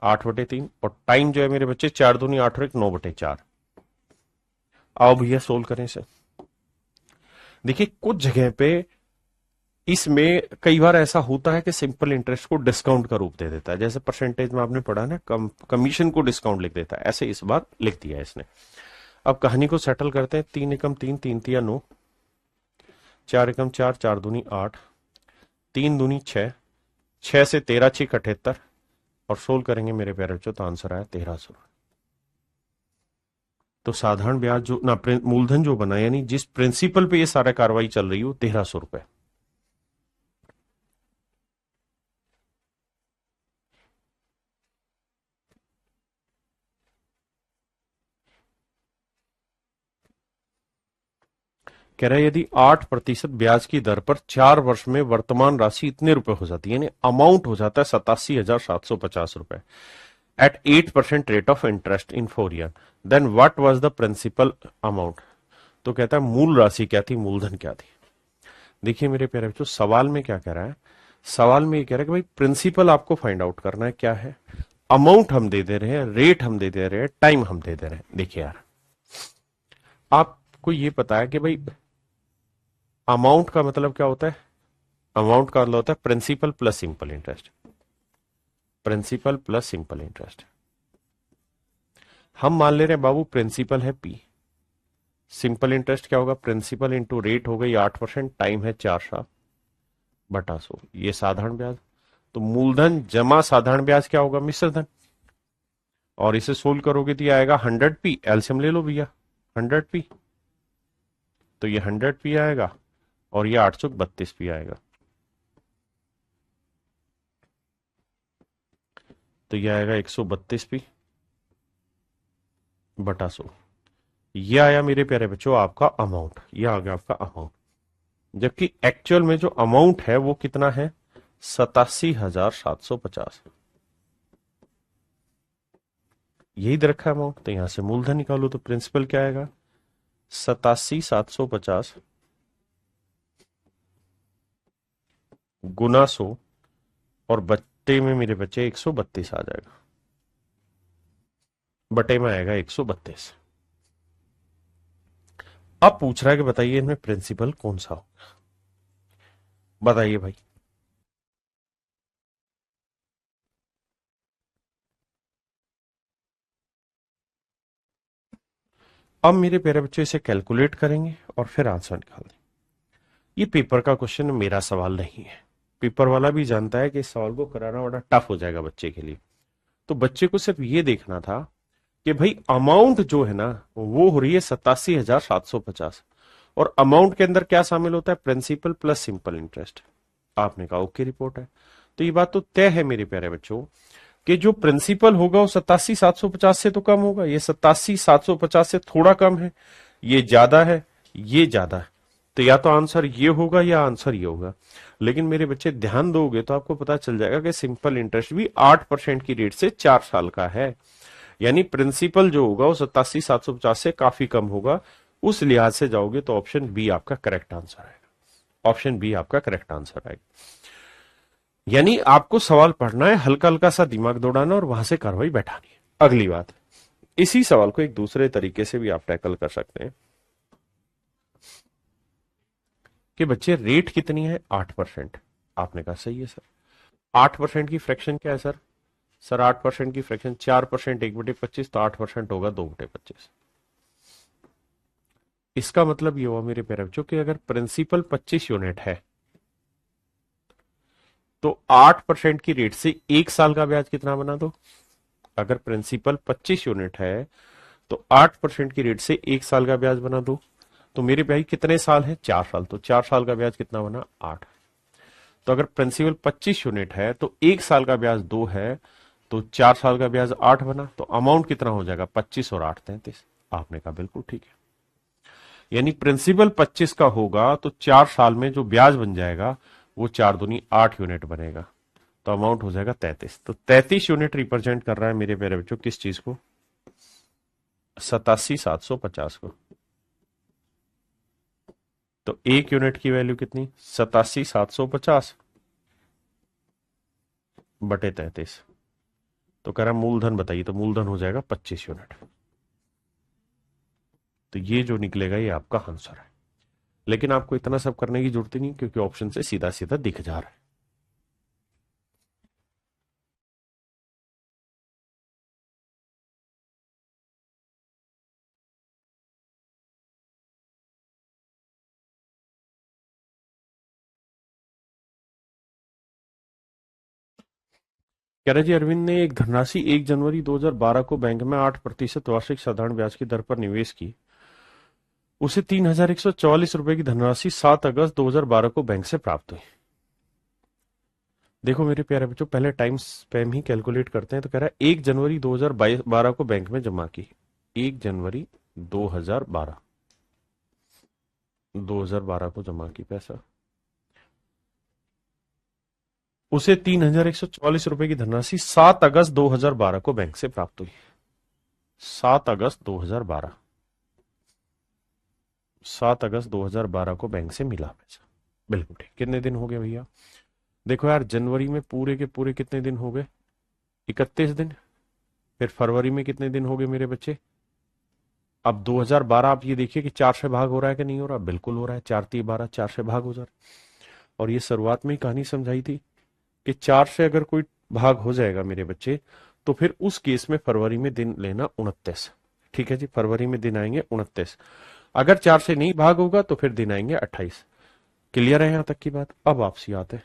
8/3। और टाइम जो है मेरे बच्चे 4 दूनी 8 और 1 9/4। आओ भैया सोल्व करें इसे। देखिए कुछ जगह पे इसमें कई बार ऐसा होता है कि सिंपल इंटरेस्ट को डिस्काउंट का रूप दे देता है, जैसे परसेंटेज में आपने पढ़ा ना, कमीशन को डिस्काउंट लिख देता है, ऐसे इस बार लिख दिया है इसने। अब कहानी को सेटल करते हैं। 3 एकम 3, 3 तिया 9, 4 एकम 4, 4 दूनी 8, 3 दूनी 6, 6 से 13 6 78, और सोल्व करेंगे मेरे प्यारे बच्चों तो आंसर आया 1300। तो साधारण ब्याज जो ना मूलधन जो बना, यानी जिस प्रिंसिपल पे ये सारा कार्रवाई चल रही हो, 1300 रुपए। कह रहा है यदि 8% ब्याज की दर पर 4 वर्ष में वर्तमान राशि इतने रुपए हो जाती है, यानी अमाउंट हो जाता है 87,750 रुपए at 8% rate of interest in 4 year, then what was the principal amount. तो कहता है मूल राशि क्या थी, मूलधन क्या थी। देखिए मेरे प्यारे बच्चों, सवाल में क्या कह रहा है, सवाल में ये कह रहा है कि भाई प्रिंसिपल आपको फाइंड आउट करना है, क्या है, अमाउंट हम दे दे रहे हैं, रेट हम दे दे रहे हैं, टाइम हम दे दे रहे हैं। देखिए यार, आपको ये पता है कि भाई अमाउंट का मतलब क्या होता है, अमाउंट का मतलब होता है principal plus simple interest, principal plus simple interest. हम मान ले रहे हैं बाबू प्रिंसिपल है पी, सिंपल इंटरेस्ट क्या होगा, प्रिंसिपल इंटू रेट हो गई 8%, टाइम है 4 साल बटा 100, ये साधारण ब्याज। तो मूलधन जमा साधारण ब्याज क्या होगा, मिश्र धन, और इसे सोल्व करोगे तो ये आएगा 100p, एलसीएम ले लो भैया 100p, तो ये 100p आएगा और ये 832p आएगा, तो ये आएगा 132p बटा 100। ये आया मेरे प्यारे बच्चों आपका अमाउंट, ये आ गया आपका अमाउंट, जबकि एक्चुअल में जो अमाउंट है वो कितना है, 87,750, यही दे रखा है अमाउंट। तो यहां से मूलधन निकालो तो प्रिंसिपल क्या आएगा, 87,750 गुना 100 और बट्टे में मेरे बच्चे 132 आ जाएगा, बटे में आएगा 132। अब पूछ रहा है कि बताइए इनमें प्रिंसिपल कौन सा होगा, बताइए भाई। अब मेरे प्यारे बच्चों इसे कैलकुलेट करेंगे और फिर आंसर निकाल देंगे। ये पेपर का क्वेश्चन, मेरा सवाल नहीं है, पेपर वाला भी जानता है कि इस सवाल को कराना बड़ा टफ हो जाएगा बच्चे के लिए। तो बच्चे को सिर्फ ये देखना था कि भाई अमाउंट जो है ना वो हो रही है 87,750, और अमाउंट के अंदर क्या शामिल होता है, प्रिंसिपल प्लस सिंपल इंटरेस्ट। आपने कहा ओके रिपोर्ट है, तो ये बात तो तय है मेरे प्यारे बच्चों कि जो प्रिंसिपल होगा वो 87,750 से तो कम होगा, ये 87,750 से थोड़ा कम है, ये ज्यादा है, ये ज्यादा है, तो या तो आंसर ये होगा या आंसर ये होगा। लेकिन मेरे बच्चे ध्यान दोगे तो आपको पता चल जाएगा कि सिंपल इंटरेस्ट भी 8% की रेट से 4 साल का है, यानी प्रिंसिपल जो होगा वो 87,750 से काफी कम होगा। उस लिहाज से जाओगे तो ऑप्शन बी आपका करेक्ट आंसर आएगा, ऑप्शन बी आपका करेक्ट आंसर आएगा। यानी आपको सवाल पढ़ना है, हल्का हल्का सा दिमाग दौड़ाना और वहां से कार्रवाई बैठानी है। अगली बात, इसी सवाल को एक दूसरे तरीके से भी आप टैकल कर सकते हैं कि बच्चे रेट कितनी है, 8%। आपने कहा सही है सर, 8% की फ्रैक्शन क्या है सर, सर 8% की फ्रैक्शन 4%, 1/25, तो 8% होगा 2/25। इसका मतलब ये हुआ मेरे प्यारे बच्चों कि अगर प्रिंसिपल 25 यूनिट है तो 8% की रेट से 1 साल का ब्याज कितना बना दो, अगर प्रिंसिपल 25 यूनिट है तो 8% की रेट से 1 साल का ब्याज बना दो, तो मेरे भाई कितने साल है, 4 साल, तो 4 साल का ब्याज कितना बना, 8। तो अगर प्रिंसिपल 25 यूनिट है तो 1 साल का ब्याज 2 है, तो 4 साल का ब्याज 8 बना, तो अमाउंट कितना हो जाएगा, 25 और 8 33। आपने कहा बिल्कुल ठीक है, यानी प्रिंसिपल 25 का होगा तो 4 साल में जो ब्याज बन जाएगा वो 4 दूनी 8 यूनिट बनेगा, तो अमाउंट हो जाएगा 33। तो 33 यूनिट रिप्रेजेंट कर रहा है मेरे प्यारे बच्चों किस चीज को, 87,750 को। तो 1 यूनिट की वैल्यू कितनी, 87,750 बटे 33, तो कह रहा मूलधन बताइए, तो मूलधन हो जाएगा 25 यूनिट। तो ये जो निकलेगा ये आपका आंसर है, लेकिन आपको इतना सब करने की जरूरत ही नहीं क्योंकि ऑप्शन से सीधा सीधा दिख जा रहा है। कह रहा जी, अरविंद ने एक धनराशि 1 जनवरी 2012 को बैंक में 8% वार्षिक साधारण ब्याज की दर पर निवेश की, उसे 3,144 रुपए की धनराशि 7 अगस्त 2012 को बैंक से प्राप्त हुई। देखो मेरे प्यारे बच्चों, पहले टाइम स्पैम ही कैलकुलेट करते हैं। तो कह रहा है 1 जनवरी 2012 को बैंक में जमा की, 1 जनवरी 2012 2012 को जमा की पैसा, उसे 3,144 रुपए की धनराशि 7 अगस्त 2012 को बैंक से प्राप्त हुई। 7 अगस्त 2012 को बैंक से मिला पैसा। बिल्कुल ठीक। कितने दिन हो गए भैया? देखो यार, जनवरी में पूरे के पूरे कितने दिन हो गए? 31 दिन। फिर फरवरी में कितने दिन हो गए मेरे बच्चे? अब 2012 आप ये देखिए कि 4 से भाग हो रहा है कि नहीं हो रहा? बिल्कुल हो रहा है। 4×3=12, 4 से भाग हो जा रहा है। और ये शुरुआत में ही कहानी समझाई थी कि 4 से अगर कोई भाग हो जाएगा मेरे बच्चे, तो फिर उस केस में फरवरी में दिन लेना 29। ठीक है जी, फरवरी में दिन आएंगे 29। अगर 4 से नहीं भाग होगा तो फिर दिन आएंगे 28। क्लियर है यहां तक की बात? अब वापसी आते हैं।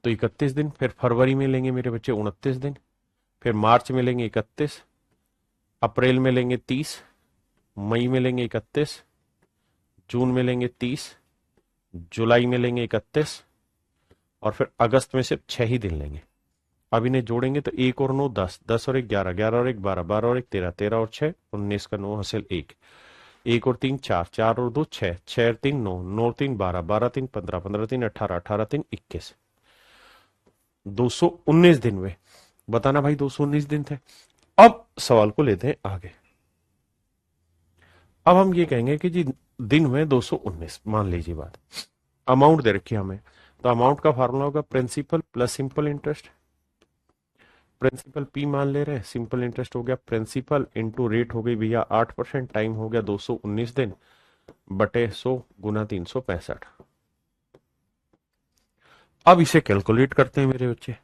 तो 31 दिन, फिर फरवरी में लेंगे मेरे बच्चे 29 दिन, फिर मार्च में लेंगे 31, अप्रैल में लेंगे 30, मई में लेंगे 31, जून में लेंगे 30, जुलाई में लेंगे 31, और फिर अगस्त में सिर्फ 6 ही दिन लेंगे। अब इन्हें जोड़ेंगे तो 1 और 9 10, 10 और 1 11, 11 और 1 12, 12 और 1 13, 13 और 6 19 का 9 हासिल 1, 1 और 3 4, 4 और 2 6, 6 और 3 9, 9 और 3 12, 12 और 3 15, 15 और 3 18, 18 और 3 21, 219 दिन हुए। बताना भाई 219 दिन थे। अब सवाल को लेते हैं आगे। अब हम ये कहेंगे कि जी दिन हुए 219, मान लीजिए बात। अमाउंट दे रखी है हमें, तो अमाउंट का फार्मूला होगा principal plus simple interest. Principal P मान ले रहे हैं, सिंपल इंटरेस्ट हो गया प्रिंसिपल इंटू रेट हो गई भैया 8%, टाइम हो गया 219 दिन, बटे 100 गुना 365। अब इसे कैलकुलेट करते हैं मेरे बच्चे।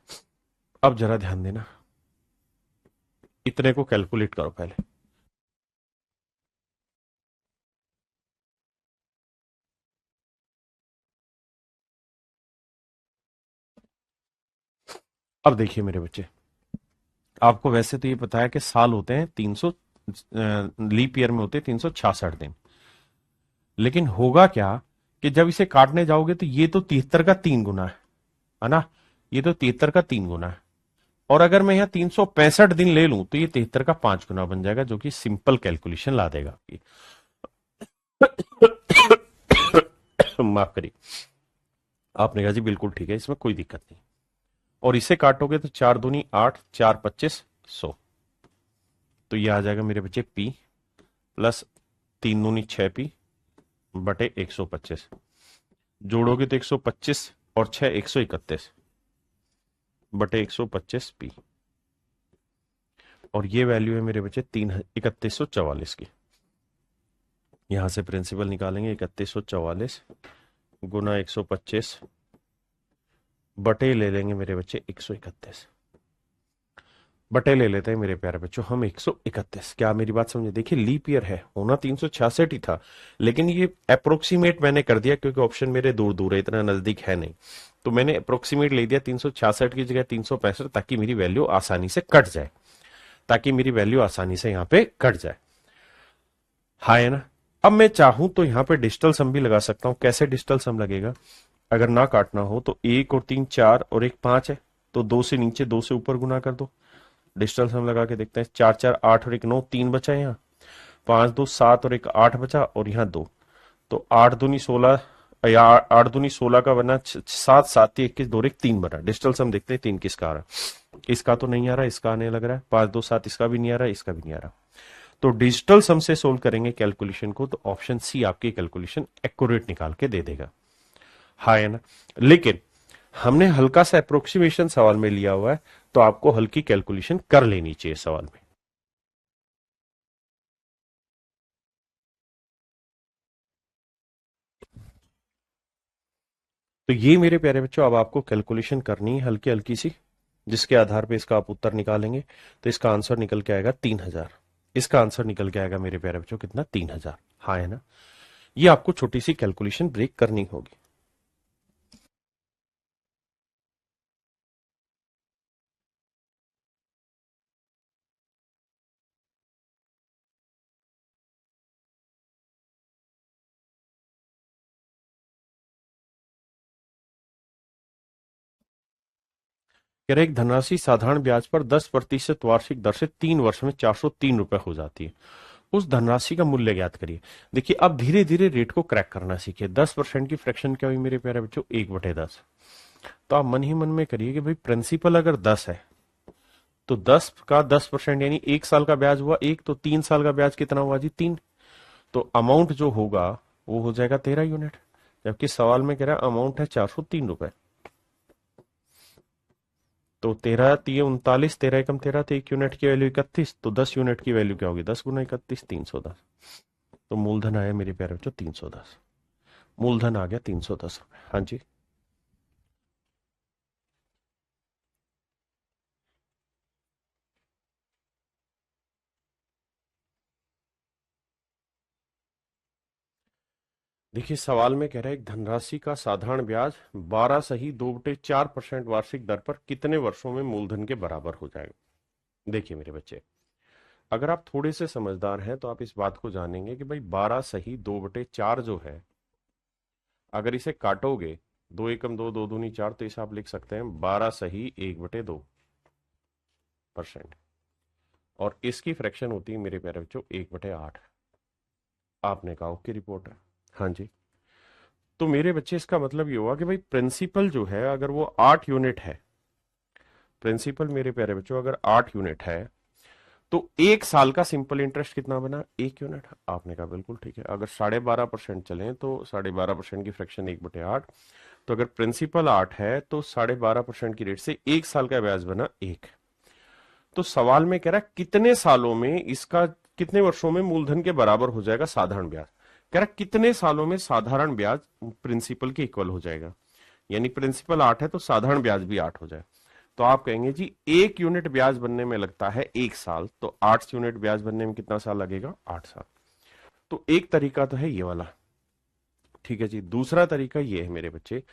अब जरा ध्यान देना, इतने को कैलकुलेट करो पहले। अब देखिए मेरे बच्चे, आपको वैसे तो ये पता है कि साल होते हैं 300, लीप ईयर में होते हैं 366 दिन। लेकिन होगा क्या कि जब इसे काटने जाओगे तो ये तो 73 का 3 गुना है ना? ये तो 73 का 3 गुना है। और अगर मैं यहाँ 365 दिन ले लूं तो ये 73 का 5 गुना बन जाएगा, जो कि सिंपल कैलकुलेशन ला देगा आपकी। माफ करिए। आपने कहा जी बिल्कुल ठीक है, इसमें कोई दिक्कत नहीं। और इसे काटोगे तो 4×2=8, 4×25=100। तो ये आ जाएगा मेरे बच्चे पी प्लस 3×2=6 पी बटे 125। जोड़ोगे तो 125 और 6 131 बटे 125 पी। और ये वैल्यू है मेरे बच्चे 3144 की। यहां से प्रिंसिपल निकालेंगे 3144 गुना 125 बटे ले लेंगे मेरे बच्चे 131। बटे ले लेते हैं मेरे प्यारे बच्चों हम 131। क्या मेरी बात समझे? देखिए लीप ईयर है, होना 366 ही था, लेकिन ये अप्रोक्सीमेट मैंने कर दिया क्योंकि ऑप्शन मेरे दूर दूर है, इतना नजदीक है नहीं। तो मैंने अप्रोक्सीमेट ले दिया 366 की जगह 365, ताकि मेरी वैल्यू आसानी से कट जाए, ताकि मेरी वैल्यू आसानी से यहाँ पे कट जाए। हाँ है ना? अब मैं चाहूं तो यहाँ पे डिजिटल सम भी लगा सकता हूं। कैसे डिजिटल सम लगेगा? अगर ना काटना हो तो 1 और 3 4 और 1 5 है, तो 2 से नीचे 2 से ऊपर गुना कर दो। डिजिटल सम लगा के देखते हैं। 4×4=8 और 1 9, 3 बचा है यहाँ। 5×2=7 और 1 8 बचा, और यहाँ 2। तो 8×2=16, या 8×2=16 का बना 7, 7×3=21, 2×1=3 बना। डिजिटल सम देखते हैं 3 किसका आ रहा है। इसका तो नहीं आ रहा, इसका आने लग रहा है। 5×2=7, इसका भी नहीं आ रहा, इसका भी नहीं आ रहा। तो डिजिटल सम से सोल्व करेंगे कैलकुलेशन को, तो ऑप्शन सी आपकी कैलकुलेशन एक्यूरेट निकाल के दे देगा। हाँ है ना? लेकिन हमने हल्का सा अप्रोक्सीमेशन सवाल में लिया हुआ है, तो आपको हल्की कैलकुलेशन कर लेनी चाहिए सवाल में। तो ये मेरे प्यारे बच्चों, अब आपको कैलकुलेशन करनी है हल्की हल्की सी, जिसके आधार पे इसका आप उत्तर निकालेंगे। तो इसका आंसर निकल के आएगा 3000। इसका आंसर निकल के आएगा मेरे प्यारे बच्चों कितना? 3000। हाँ है ना? ये आपको छोटी सी कैलकुलेशन ब्रेक करनी होगी। कह रहे एक धनराशि साधारण ब्याज पर 10% वार्षिक दर से 3 वर्ष में 403 रुपए हो जाती है। उस धनराशि का मूल्य ज्ञात करिए। देखिए अब धीरे धीरे रेट को क्रैक करना सीखिए। 10% की फ्रैक्शन क्या हुई मेरे प्यारे बच्चों? 1/10। तो आप मन ही मन में करिए कि भाई प्रिंसिपल अगर 10 है तो 10% यानी 1 साल का ब्याज हुआ एक, तो 3 साल का ब्याज कितना हुआ जी? 3। तो अमाउंट जो होगा वो हो जाएगा 13 यूनिट, जबकि सवाल में कह रहा है अमाउंट है 403 रुपए। तो 13 3 39, 13 एकम 13, तो 1 यूनिट की वैल्यू 31, तो 10 यूनिट की वैल्यू क्या होगी? 10 × 31, 310। तो मूलधन आया मेरे प्यारे बच्चों 310। मूलधन आ गया 310 रुपए। हाँ जी। देखिए सवाल में कह रहा है एक धनराशि का साधारण ब्याज 12 सही 2/4% वार्षिक दर पर कितने वर्षों में मूलधन के बराबर हो जाएगा। देखिए मेरे बच्चे, अगर आप थोड़े से समझदार हैं तो आप इस बात को जानेंगे कि भाई 12 सही 2/4 जो है, अगर इसे काटोगे, 2 एकम 2, 2 दूनी 4, तो इसे आप लिख सकते हैं 12 सही 1/2%। और इसकी फ्रैक्शन होती है मेरे प्यारे बच्चों 1/8। आपने कहा ओके रिपोर्ट है। हाँ जी। तो मेरे बच्चे इसका मतलब ये हुआ कि भाई प्रिंसिपल जो है अगर वो 8 यूनिट है, प्रिंसिपल मेरे प्यारे बच्चों अगर 8 यूनिट है, तो 1 साल का सिंपल इंटरेस्ट कितना बना? 1 यूनिट। आपने कहा बिल्कुल ठीक है। अगर 12.5% चले तो 12.5% की फ्रैक्शन 1/8। तो अगर प्रिंसिपल 8 है तो 12.5% की रेट से 1 साल का ब्याज बना 1। तो सवाल में कह रहा है कितने सालों में इसका, कितने वर्षों में मूलधन के बराबर हो जाएगा साधारण ब्याज। कह रहा कितने सालों में साधारण ब्याज प्रिंसिपल के इक्वल हो जाएगा, यानी प्रिंसिपल 8 है तो साधारण ब्याज भी 8 हो जाए। तो आप कहेंगे जी 1 यूनिट ब्याज बनने में लगता है 1 साल, तो 8 यूनिट ब्याज बनने में कितना साल लगेगा? 8 साल। तो एक तरीका तो है ये वाला, ठीक है जी। दूसरा तरीका ये है मेरे बच्चे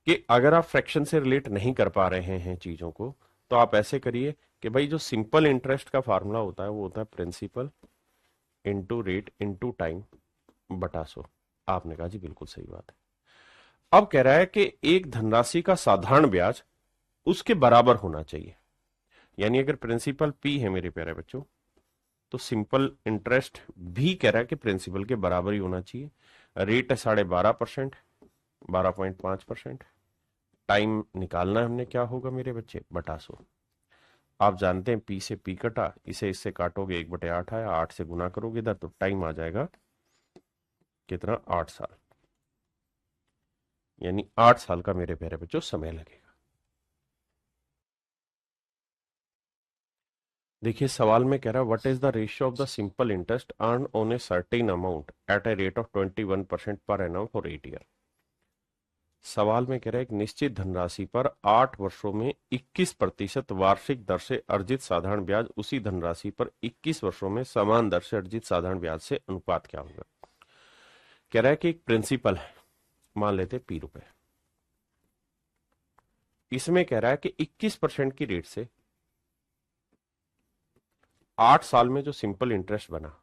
कि अगर आप फ्रैक्शन से रिलेट नहीं कर पा रहे हैं चीजों को, तो आप ऐसे करिए कि भाई जो सिंपल इंटरेस्ट का फार्मूला होता है वो होता है principal into rate into time बटा 100। आपने कहा जी बिल्कुल सही बात है। अब कह रहा है कि एक धनराशि का साधारण ब्याज उसके बराबर होना चाहिए, यानी अगर प्रिंसिपल पी है मेरे प्यारे बच्चों, तो सिंपल इंटरेस्ट भी कह रहा है कि प्रिंसिपल के बराबर ही होना चाहिए। रेट है 12.5%, 12.5%। टाइम निकालना है हमने, क्या होगा मेरे बच्चे? बटा 100। आप जानते हैं पी से पी कटा, इसे इससे काटोगे 1/8 आया, 8 से गुना करोगे इधर तो टाइम आ जाएगा कितना? 8 साल। यानी 8 साल का मेरे प्यारे बच्चों समय लगेगा। देखिए सवाल में कह रहा है what is the ratio of the simple interest earn on a certain amount at a rate of 21% पर एनम फॉर 8 ईयर। सवाल में कह रहा है एक निश्चित धनराशि पर 8 वर्षों में 21% वार्षिक दर से अर्जित साधारण ब्याज उसी धनराशि पर 21 वर्षों में समान दर से अर्जित साधारण ब्याज से अनुपात क्या होगा। कह रहा है कि एक प्रिंसिपल है, मान लेते P रुपए। इसमें कह रहा है कि 21% की रेट से 8 साल में जो सिंपल इंटरेस्ट बना,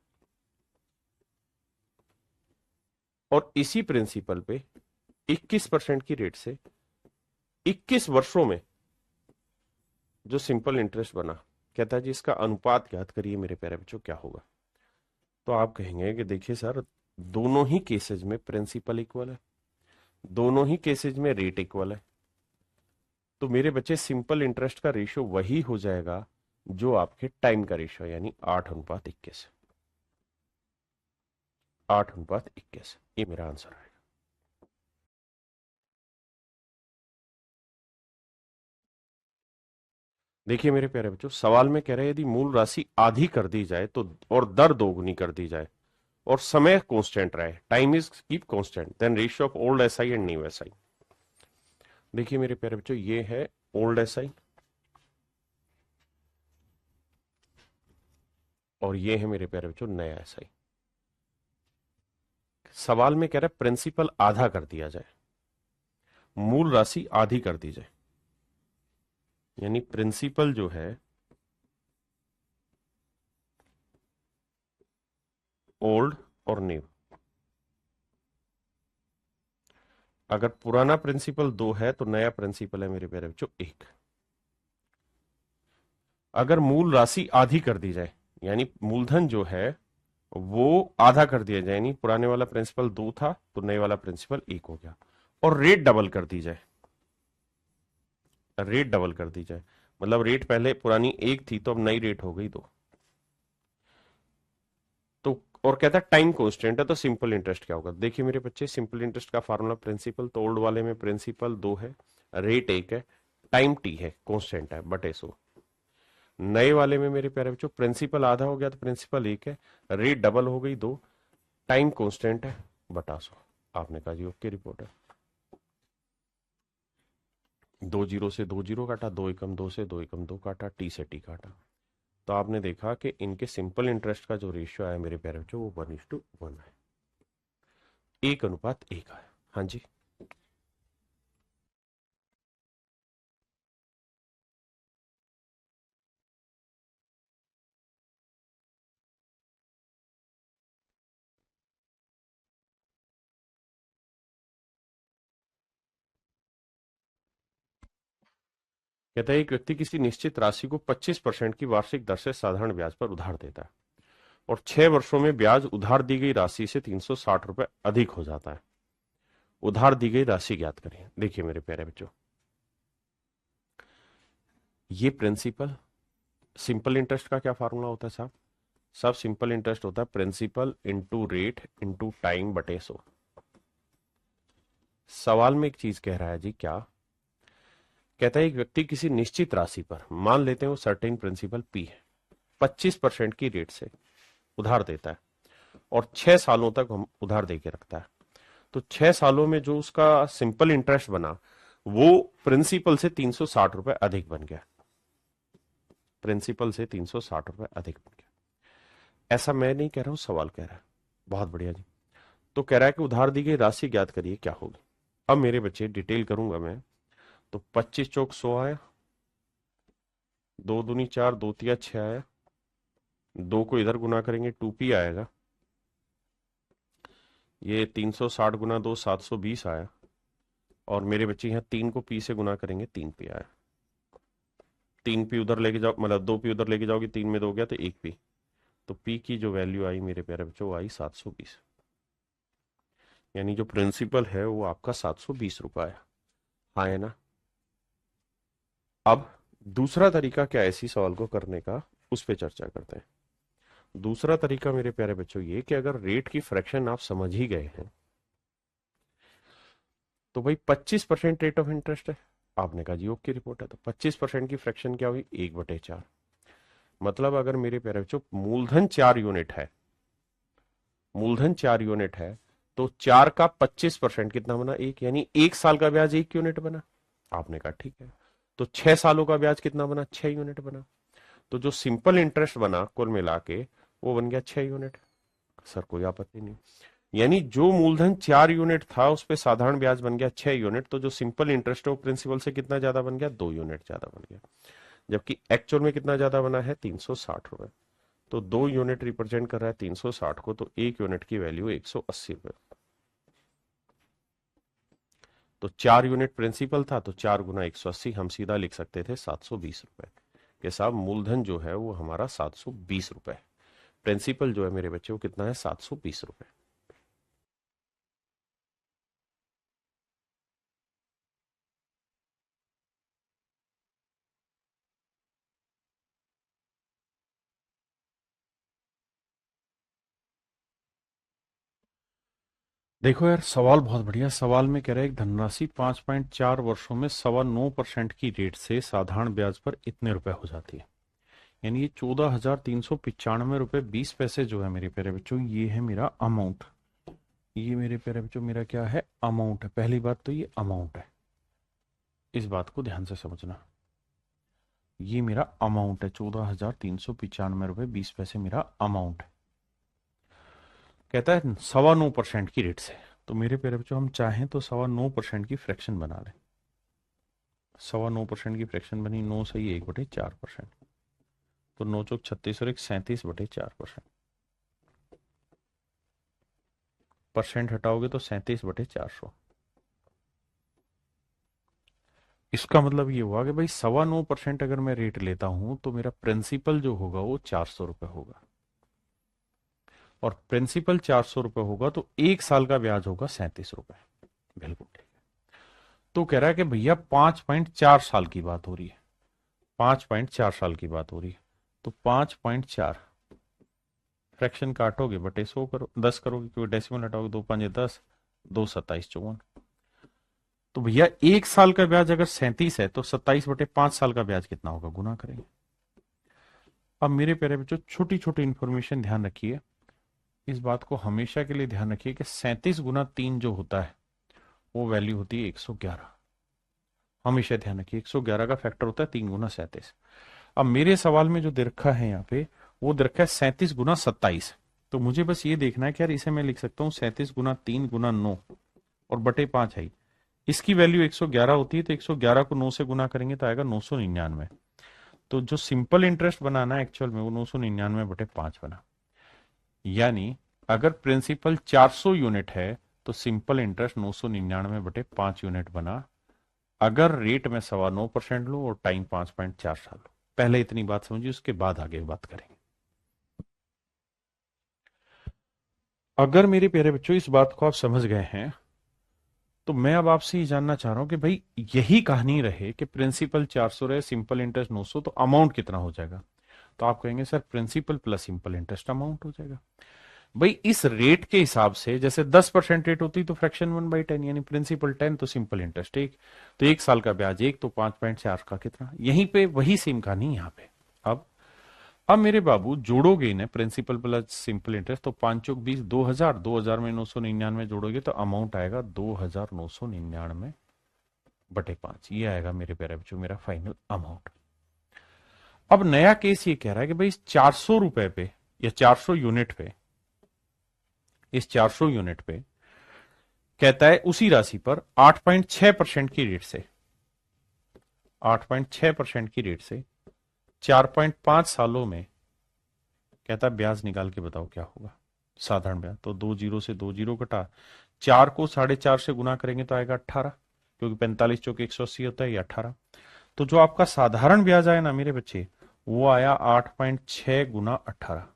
और इसी प्रिंसिपल पे 21% की रेट से 21 वर्षों में जो सिंपल इंटरेस्ट बना, कहता है जी इसका अनुपात ज्ञात करिए मेरे प्यारे बच्चों क्या होगा। तो आप कहेंगे कि देखिए सर, दोनों ही केसेज में प्रिंसिपल इक्वल है, दोनों ही केसेज में रेट इक्वल है, तो मेरे बच्चे सिंपल इंटरेस्ट का रेशियो वही हो जाएगा जो आपके टाइम का रेशियो, यानी 8:21। 8:21, ये मेरा आंसर है। देखिए मेरे प्यारे बच्चों, सवाल में कह रहे हैं यदि मूल राशि आधी कर दी जाए तो, और दर दोगुनी कर दी जाए, और समय कांस्टेंट रहे, time is keep constant, then ratio of old SI and new SI. देखिए मेरे प्यारे बच्चों, ये है ओल्ड एसआई और ये है मेरे प्यारे बच्चों नया एसआई। सवाल में कह रहा है प्रिंसिपल आधा कर दिया जाए, मूल राशि आधी कर दी जाए, यानी प्रिंसिपल जो है ओल्ड और न्यू। अगर पुराना प्रिंसिपल 2 है तो नया प्रिंसिपल है मेरे प्यारे बच्चों 1। अगर मूल राशि आधी कर दी जाए, यानी मूलधन जो है वो आधा कर दिया जाए, यानी पुराने वाला प्रिंसिपल 2 था तो नए वाला प्रिंसिपल 1 हो गया, और रेट डबल कर दी जाए, रेट डबल कर दी जाए, मतलब रेट पहले पुरानी 1 थी तो अब नई रेट हो गई 2। तो और कहता है टाइम कांस्टेंट है, तो सिंपल इंटरेस्ट क्या होगा? देखिए मेरे बच्चे, सिंपल इंटरेस्ट का फार्मूला प्रिंसिपल, तो ओल्ड वाले में प्रिंसिपल 2 है, रेट 1 है, टाइम टी है, कांस्टेंट है, बटे 100। नए वाले में मेरे प्यारे बच्चों प्रिंसिपल आधा हो गया तो प्रिंसिपल 1 है, रेट डबल हो गई 2, टाइम कांस्टेंट है, बटा 100। आपने कहा जी ओके रिपोर्ट है। 2 जीरो से 2 जीरो काटा, 2 एकम 2 से 2 एकम 2 काटा, टी से टी काटा। तो आपने देखा कि इनके सिंपल इंटरेस्ट का जो रेशियो आया मेरे प्यारे बच्चों वो 1:1 है, 1:1 है। हाँ जी। कहता है एक व्यक्ति किसी निश्चित राशि को 25% की वार्षिक दर से साधारण ब्याज पर उधार देता है और 6 वर्षों में ब्याज उधार दी गई राशि से 360 रुपए अधिक हो जाता है। उधार दी गई राशि ज्ञात करें। देखिए मेरे प्यारे बच्चों, ये प्रिंसिपल, सिंपल इंटरेस्ट का क्या फार्मूला होता है साहब? सब सिंपल इंटरेस्ट होता है principal into rate into time बटे 100। सवाल में एक चीज कह रहा है जी, क्या कहता है? एक व्यक्ति किसी निश्चित राशि पर, मान लेते हैं वो सर्टेन प्रिंसिपल पी है, 25% की रेट से उधार देता है और 6 सालों तक हम उधार देके रखता है। तो 6 सालों में जो उसका सिंपल इंटरेस्ट बना वो प्रिंसिपल से 360 रुपए अधिक बन गया, प्रिंसिपल से 360 रुपए अधिक बन गया। ऐसा मैं नहीं कह रहा हूं, सवाल कह रहा है। बहुत बढ़िया जी। तो कह रहा है कि उधार दी गई राशि ज्ञात करिए क्या होगी। अब मेरे बच्चे डिटेल करूंगा मैं। तो 25 चौक 100 आया, 2 दूनी 4, 2 तिया 6 आया, 2 को इधर गुना करेंगे 2p आएगा, ये 360 गुना 2 720 आया, और मेरे बच्चे यहाँ 3 को p से गुना करेंगे 3p आया। 3p उधर लेके जाओ, मतलब 2p उधर लेके जाओगे, 3 में 2 गया तो 1p। तो p की जो वैल्यू आई मेरे प्यारे बच्चों वो आई 720, यानी जो प्रिंसिपल है वो आपका 720 रुपए है। हाँ है ना? अब दूसरा तरीका क्या है इसी सवाल को करने का, उस पर चर्चा करते हैं। दूसरा तरीका मेरे प्यारे बच्चों ये कि अगर रेट की फ्रैक्शन आप समझ ही गए हैं तो भाई 25% रेट ऑफ इंटरेस्ट है, आपने कहा जी ओके रिपोर्ट है, तो 25% की फ्रैक्शन क्या हुई? 1/4। मतलब अगर मेरे प्यारे बच्चों मूलधन 4 यूनिट है, मूलधन 4 यूनिट है, तो 4 का 25% कितना बना? 1, यानी 1 साल का ब्याज 1 यूनिट बना। आपने कहा ठीक है। तो 6 सालों का ब्याज कितना बना? 6 यूनिट बना। तो जो सिंपल इंटरेस्ट बना कुल मिला के वो बन गया 6 यूनिट। सर कोई आपत्ति नहीं, यानी जो मूलधन 4 यूनिट था उस पे साधारण ब्याज बन गया 6 यूनिट, तो जो सिंपल इंटरेस्ट है वो प्रिंसिपल से कितना ज्यादा बन गया? 2 यूनिट ज्यादा बन गया। जबकि एक्चुअल में कितना ज्यादा बना है? 360 रुपए। तो 2 यूनिट रिप्रेजेंट कर रहा है 360 को, तो 1 यूनिट की वैल्यू 180 रुपए। तो 4 यूनिट प्रिंसिपल था, तो 4 गुना 180 हम सीधा लिख सकते थे 720 रुपए। ये साहब मूलधन जो है वो हमारा 720 रुपए, प्रिंसिपल जो है मेरे बच्चे वो कितना है? 720 रुपए। देखो यार, सवाल बहुत बढ़िया। सवाल में कह रहा है एक धनराशि 5.4 वर्षों में 9.25% की रेट से साधारण ब्याज पर इतने रुपए हो जाती है। यानी ये 14,395 रुपए 20 पैसे जो है मेरे प्यारे बच्चों, ये है मेरा अमाउंट। ये मेरे प्यारे बच्चों मेरा क्या है? अमाउंट है। पहली बात तो ये अमाउंट है, इस बात को ध्यान से समझना। ये मेरा अमाउंट है, 14,395 रुपए 20 पैसे मेरा अमाउंट है। कहता है 9.25% की रेट से। तो मेरे प्यारे बच्चों हम चाहें तो 9.25% की फ्रैक्शन बना लें। 9.25% की फ्रैक्शन बनी, 9 सही 1/4%। तो 9 चौक 36 और 1 37/4%। परसेंट हटाओगे तो 37/400। इसका मतलब ये हुआ कि भाई 9.25% अगर मैं रेट लेता हूं तो मेरा प्रिंसिपल जो होगा वो 400 रुपए होगा, और प्रिंसिपल 400 रुपए होगा तो 1 साल का ब्याज होगा 37 रुपए। बिल्कुल ठीक। तो कह रहा है कि भैया 5.4 साल की बात हो रही है, 5.4 साल की बात हो रही है, तो 5.4 फ्रैक्शन काटोगे बटे 100 करो, 10 करोगे क्योंकि डेसिमल हटाओगे, 2 5 10, 2 27 54। तो भैया 1 साल का ब्याज अगर 37 है तो 27/5 साल का ब्याज कितना होगा, गुना करेंगे। अब मेरे प्यारे बच्चों छोटी छोटी इंफॉर्मेशन ध्यान रखिए, इस बात को हमेशा के लिए ध्यान रखिए कि 37 × 3 जो होता है वो वैल्यू होती है 111। हमेशा ध्यान रखिए 111 का फैक्टर होता है 3 × 37। अब मेरे सवाल में जो दे रखा है यहाँ पे, वो दे रखा है 37 × 27। तो मुझे बस ये देखना है कि यार इसे मैं लिख सकता हूँ 37 × 3 × 9 और बटे 5 है। इसकी वैल्यू 111 होती है, तो 111 को 9 से गुना करेंगे तो आएगा 999। तो जो सिंपल इंटरेस्ट बनाना है एक्चुअल में वो 999/5 बना। यानी अगर प्रिंसिपल 400 यूनिट है तो सिंपल इंटरेस्ट 999/5 यूनिट बना, अगर रेट में 9.25% लूं और टाइम 5.4 साल लूं। पहले इतनी बात समझिए, उसके बाद आगे बात करेंगे। अगर मेरे प्यारे बच्चों इस बात को आप समझ गए हैं तो मैं अब आपसे ये जानना चाह रहा हूं कि भाई यही कहानी रहे कि प्रिंसिपल 400 रहे, सिंपल इंटरेस्ट 900, तो अमाउंट कितना हो जाएगा। तो आप कहेंगे sir principal plus simple interest amount हो जाएगा। भाई इस रेट के हिसाब से जैसे 10% रेट होती तो फ्रैक्शन 1/10, यानी प्रिंसिपल 10 तो सिंपल इंटरेस्ट 1, तो 1 साल का ब्याज 1, तो 5.4 का कितना, यहीं पे वही सेम कहानी यहाँ पे। अब मेरे बाबू जोड़ोगे इन्हें प्रिंसिपल प्लस सिंपल इंटरेस्ट, तो 5 × 20 2000, 2000 में 999 जोड़ोगे तो अमाउंट आएगा 2999/5। ये आएगा मेरे प्यारे बच्चों मेरा फाइनल अमाउंट। अब नया केस ये कह रहा है कि भाई इस 400 रुपए पे या 400 यूनिट पे, इस 400 यूनिट पे कहता है उसी राशि पर 8.6% की रेट से, 8.6% की रेट से 4.5 सालों में कहता है ब्याज निकाल के बताओ क्या होगा साधारण ब्याज। तो 2 जीरो से 2 जीरो कटा, 4 को 4.5 से गुना करेंगे तो आएगा 18, क्योंकि 45 चौके 180 होता है, ये 18। तो जो आपका साधारण ब्याज आया ना मेरे बच्चे, वो आया 8.6 × 18।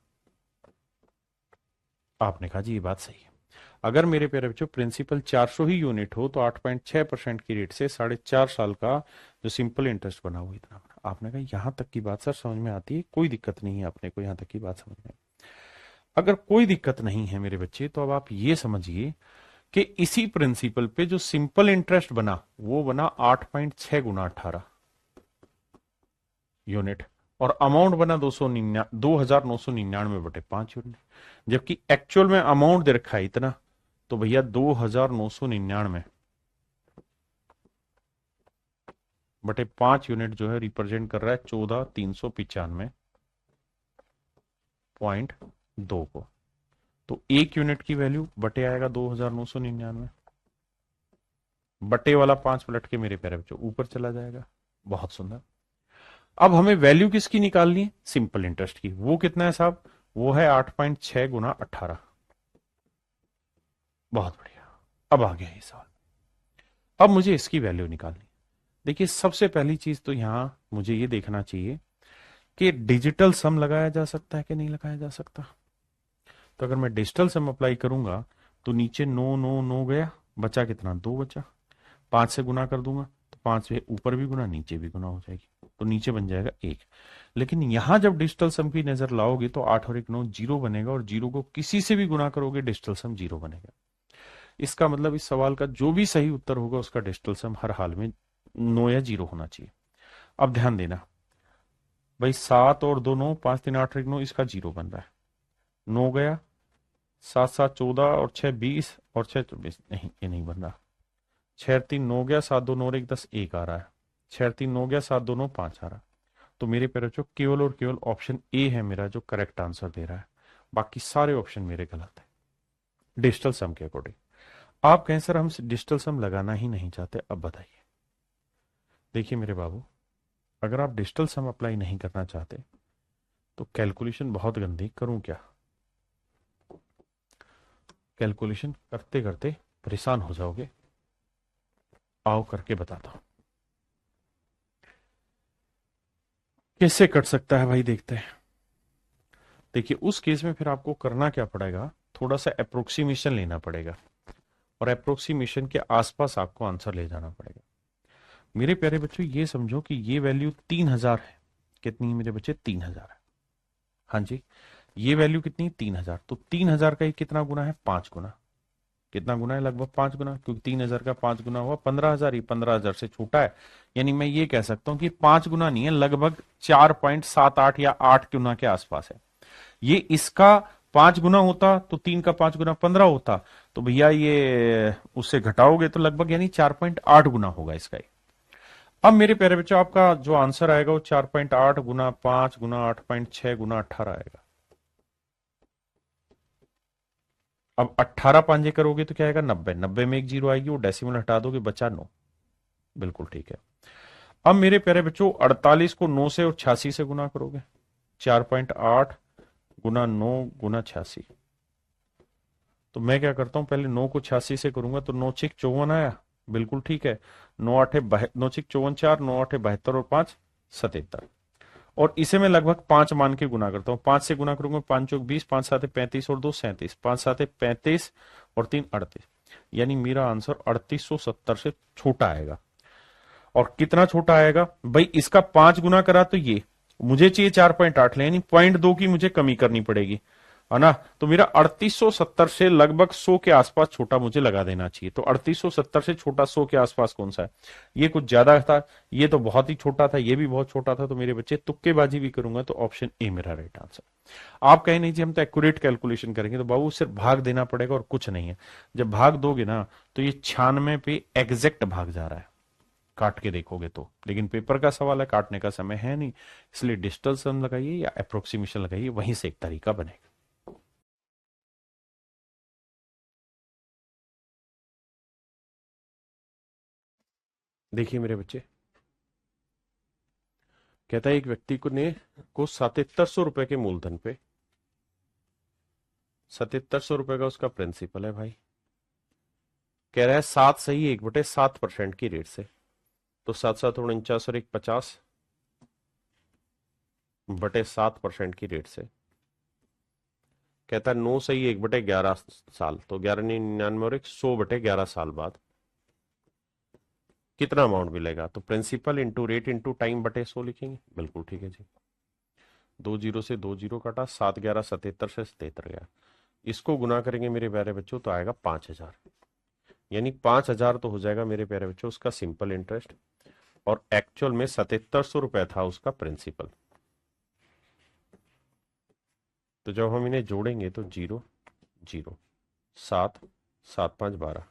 आपने कहा जी ये बात सही है। अगर मेरे प्यारे बच्चों प्रिंसिपल 400 ही यूनिट हो तो 8.6% की रेट से 4.5 साल का जो सिंपल इंटरेस्ट बना वो इतना बना। आपने कहा यहां तक की बात सर समझ में आती है, कोई दिक्कत नहीं है अपने को यहां तक की बात समझ में। अगर कोई दिक्कत नहीं है मेरे बच्चे तो अब आप ये समझिए कि इसी प्रिंसिपल पे जो सिंपल इंटरेस्ट बना वो बना 8.6 × 18 यूनिट, और अमाउंट बना 2999/5 यूनिट। जबकि एक्चुअल में अमाउंट दे रखा है इतना, तो भैया 2999/5 यूनिट जो है रिप्रेजेंट कर रहा है 14,395.2 को। तो 1 यूनिट की वैल्यू बटे आएगा 2999, बटे वाला 5 पलट के मेरे प्यारे बच्चों ऊपर चला जाएगा। बहुत सुंदर। अब हमें वैल्यू किसकी निकालनी है, सिंपल इंटरेस्ट की। वो कितना है साहब, वो है 8.6 × 18। बहुत बढ़िया। अब आ गया ये सवाल, अब मुझे इसकी वैल्यू निकालनी। देखिए सबसे पहली चीज तो यहां मुझे ये देखना चाहिए कि डिजिटल सम लगाया जा सकता है कि नहीं लगाया जा सकता। तो अगर मैं डिजिटल सम अप्लाई करूंगा तो नीचे 9 गया, बचा कितना, 2 बचा। 5 से गुना कर दूंगा तो 5 से ऊपर भी गुना नीचे भी गुना हो जाएगी, तो नीचे बन जाएगा 1। लेकिन यहां जब डिजिटल सम की नजर लाओगे तो 8 और 1 9 जीरो बनेगा, और जीरो को किसी से भी गुना करोगे डिजिटल सम जीरो बनेगा। इसका मतलब इस सवाल का जो भी सही उत्तर होगा उसका डिजिटल सम हर हाल में 9 या 0 होना चाहिए। अब ध्यान देना भाई, 7 और 2 9, 5 3 8 1 9, इसका 0 बन रहा है। 9 गया, 7 7 14 और 6 20 और 6 24, नहीं ये नहीं बन रहा। 6 3 9 गया, 7 2 9 और 1 10, 1 आ रहा है। 6 3 9 गया, 7 2 9 5 आ रहा है। तो मेरे पे बच्चों केवल और केवल ऑप्शन ए है मेरा जो करेक्ट आंसर दे रहा है, बाकी सारे ऑप्शन मेरे गलत है डिजिटल सम के अकॉर्डिंग। आप कहें सर हम डिजिटल सम लगाना ही नहीं चाहते, अब बताइए। देखिए मेरे बाबू, अगर आप डिजिटल सम अप्लाई नहीं करना चाहते तो कैलकुलेशन बहुत गंदी करूं क्या, कैलकुलेशन करते करते परेशान हो जाओगे। आओ करके बताता हूं कैसे कट सकता है भाई, देखते हैं। देखिए उस केस में फिर आपको करना क्या पड़ेगा, थोड़ा सा अप्रोक्सीमेशन लेना पड़ेगा, और अप्रोक्सीमेशन के आसपास आपको आंसर ले जाना पड़ेगा। मेरे प्यारे बच्चों ये समझो कि ये वैल्यू 3000 है। कितनी है मेरे बच्चे? 3000 है। हाँ जी, ये वैल्यू कितनी? 3000। तो 3000 का ये कितना गुना है? 5 गुना। कितना गुना है? लगभग 5 गुना, क्योंकि 3000 का 5 गुना हुआ 15,000, ये 15,000 से छोटा है। यानी मैं ये कह सकता हूं कि 5 गुना नहीं है, लगभग 4.78 या 8 गुना के आसपास है। ये इसका 5 गुना होता तो 3 का 5 गुना 15 होता। तो भैया ये उससे घटाओगे तो लगभग यानी 4.8 गुना होगा इसका। अब मेरे प्यारे बच्चों आपका जो आंसर आएगा वो 4.8 गुना 5 गुना 8.6 गुना 18 आएगा। अब 18 पांजे करोगे तो क्या आएगा? 90। 90 में एक जीरो आएगी, वो डेसिमल हटा दोगे, बचा 9। बिल्कुल ठीक है। अब मेरे प्यारे बच्चों 48 को 9 से और 86 से गुना करोगे। 4.8 गुना 9 गुना 86। तो मैं क्या करता हूं, पहले 9 को 86 से करूंगा तो 9 छिक 54 आया। बिल्कुल ठीक है। 9 छिक 54 4, 9 8 72 और 5 77। और इसे मैं लगभग 5 मान के गुना करता हूं। 5 से गुना करूंगा, 5 चौक 20, 5 सात 35 और 2 37, 5 सात 35 और 3 38। यानी मेरा आंसर 3870 से छोटा आएगा। और कितना छोटा आएगा भाई? इसका 5 गुना करा तो ये मुझे चाहिए 4.8, यानी 0.2 की मुझे कमी करनी पड़ेगी, है ना? तो मेरा 3870 से लगभग 100 के आसपास छोटा मुझे लगा देना चाहिए। तो 3870 से छोटा 100 के आसपास कौन सा है? ये कुछ ज्यादा था, ये तो बहुत ही छोटा था, ये भी बहुत छोटा था। तो मेरे बच्चे तुक्केबाजी भी करूंगा तो ऑप्शन ए मेरा राइट आंसर। आप कहें नहीं जी हम तो एक्यूरेट कैलकुलेशन करेंगे, तो बाबू सिर्फ भाग देना पड़ेगा और कुछ नहीं है। जब भाग दोगे ना तो ये 96 पे एग्जैक्ट भाग जा रहा है, काट के देखोगे तो। लेकिन पेपर का सवाल है, काटने का समय है नहीं, इसलिए डिजिटल सम लगाइए या अप्रोक्सीमेशन लगाइए, वहीं से एक तरीका बनेगा। देखिए मेरे बच्चे, कहता है एक व्यक्ति को 7700 रुपए के मूलधन पे 7700 रुपए का उसका प्रिंसिपल है भाई। कह रहा है 7 सही 1/7% की रेट से। तो 7 7 49 और 1 50 बटे 7% की रेट से। कहता है 9 सही 1/11 साल, तो 11 99 और 100 बटे 11 साल बाद कितना अमाउंट मिलेगा? तो principal into rate into time बटे 100 लिखेंगे। बिल्कुल ठीक है जी। 2 जीरो से 2 जीरो कटा, 7 11 77 से 77 गया। इसको गुना करेंगे मेरे प्यारे बच्चों तो आएगा 5000। यानी 5000 तो हो जाएगा मेरे प्यारे बच्चों उसका सिंपल इंटरेस्ट, और एक्चुअल में 7700 रुपए था उसका प्रिंसिपल। तो जब हम इन्हें जोड़ेंगे तो 0 0 7 7 5 12।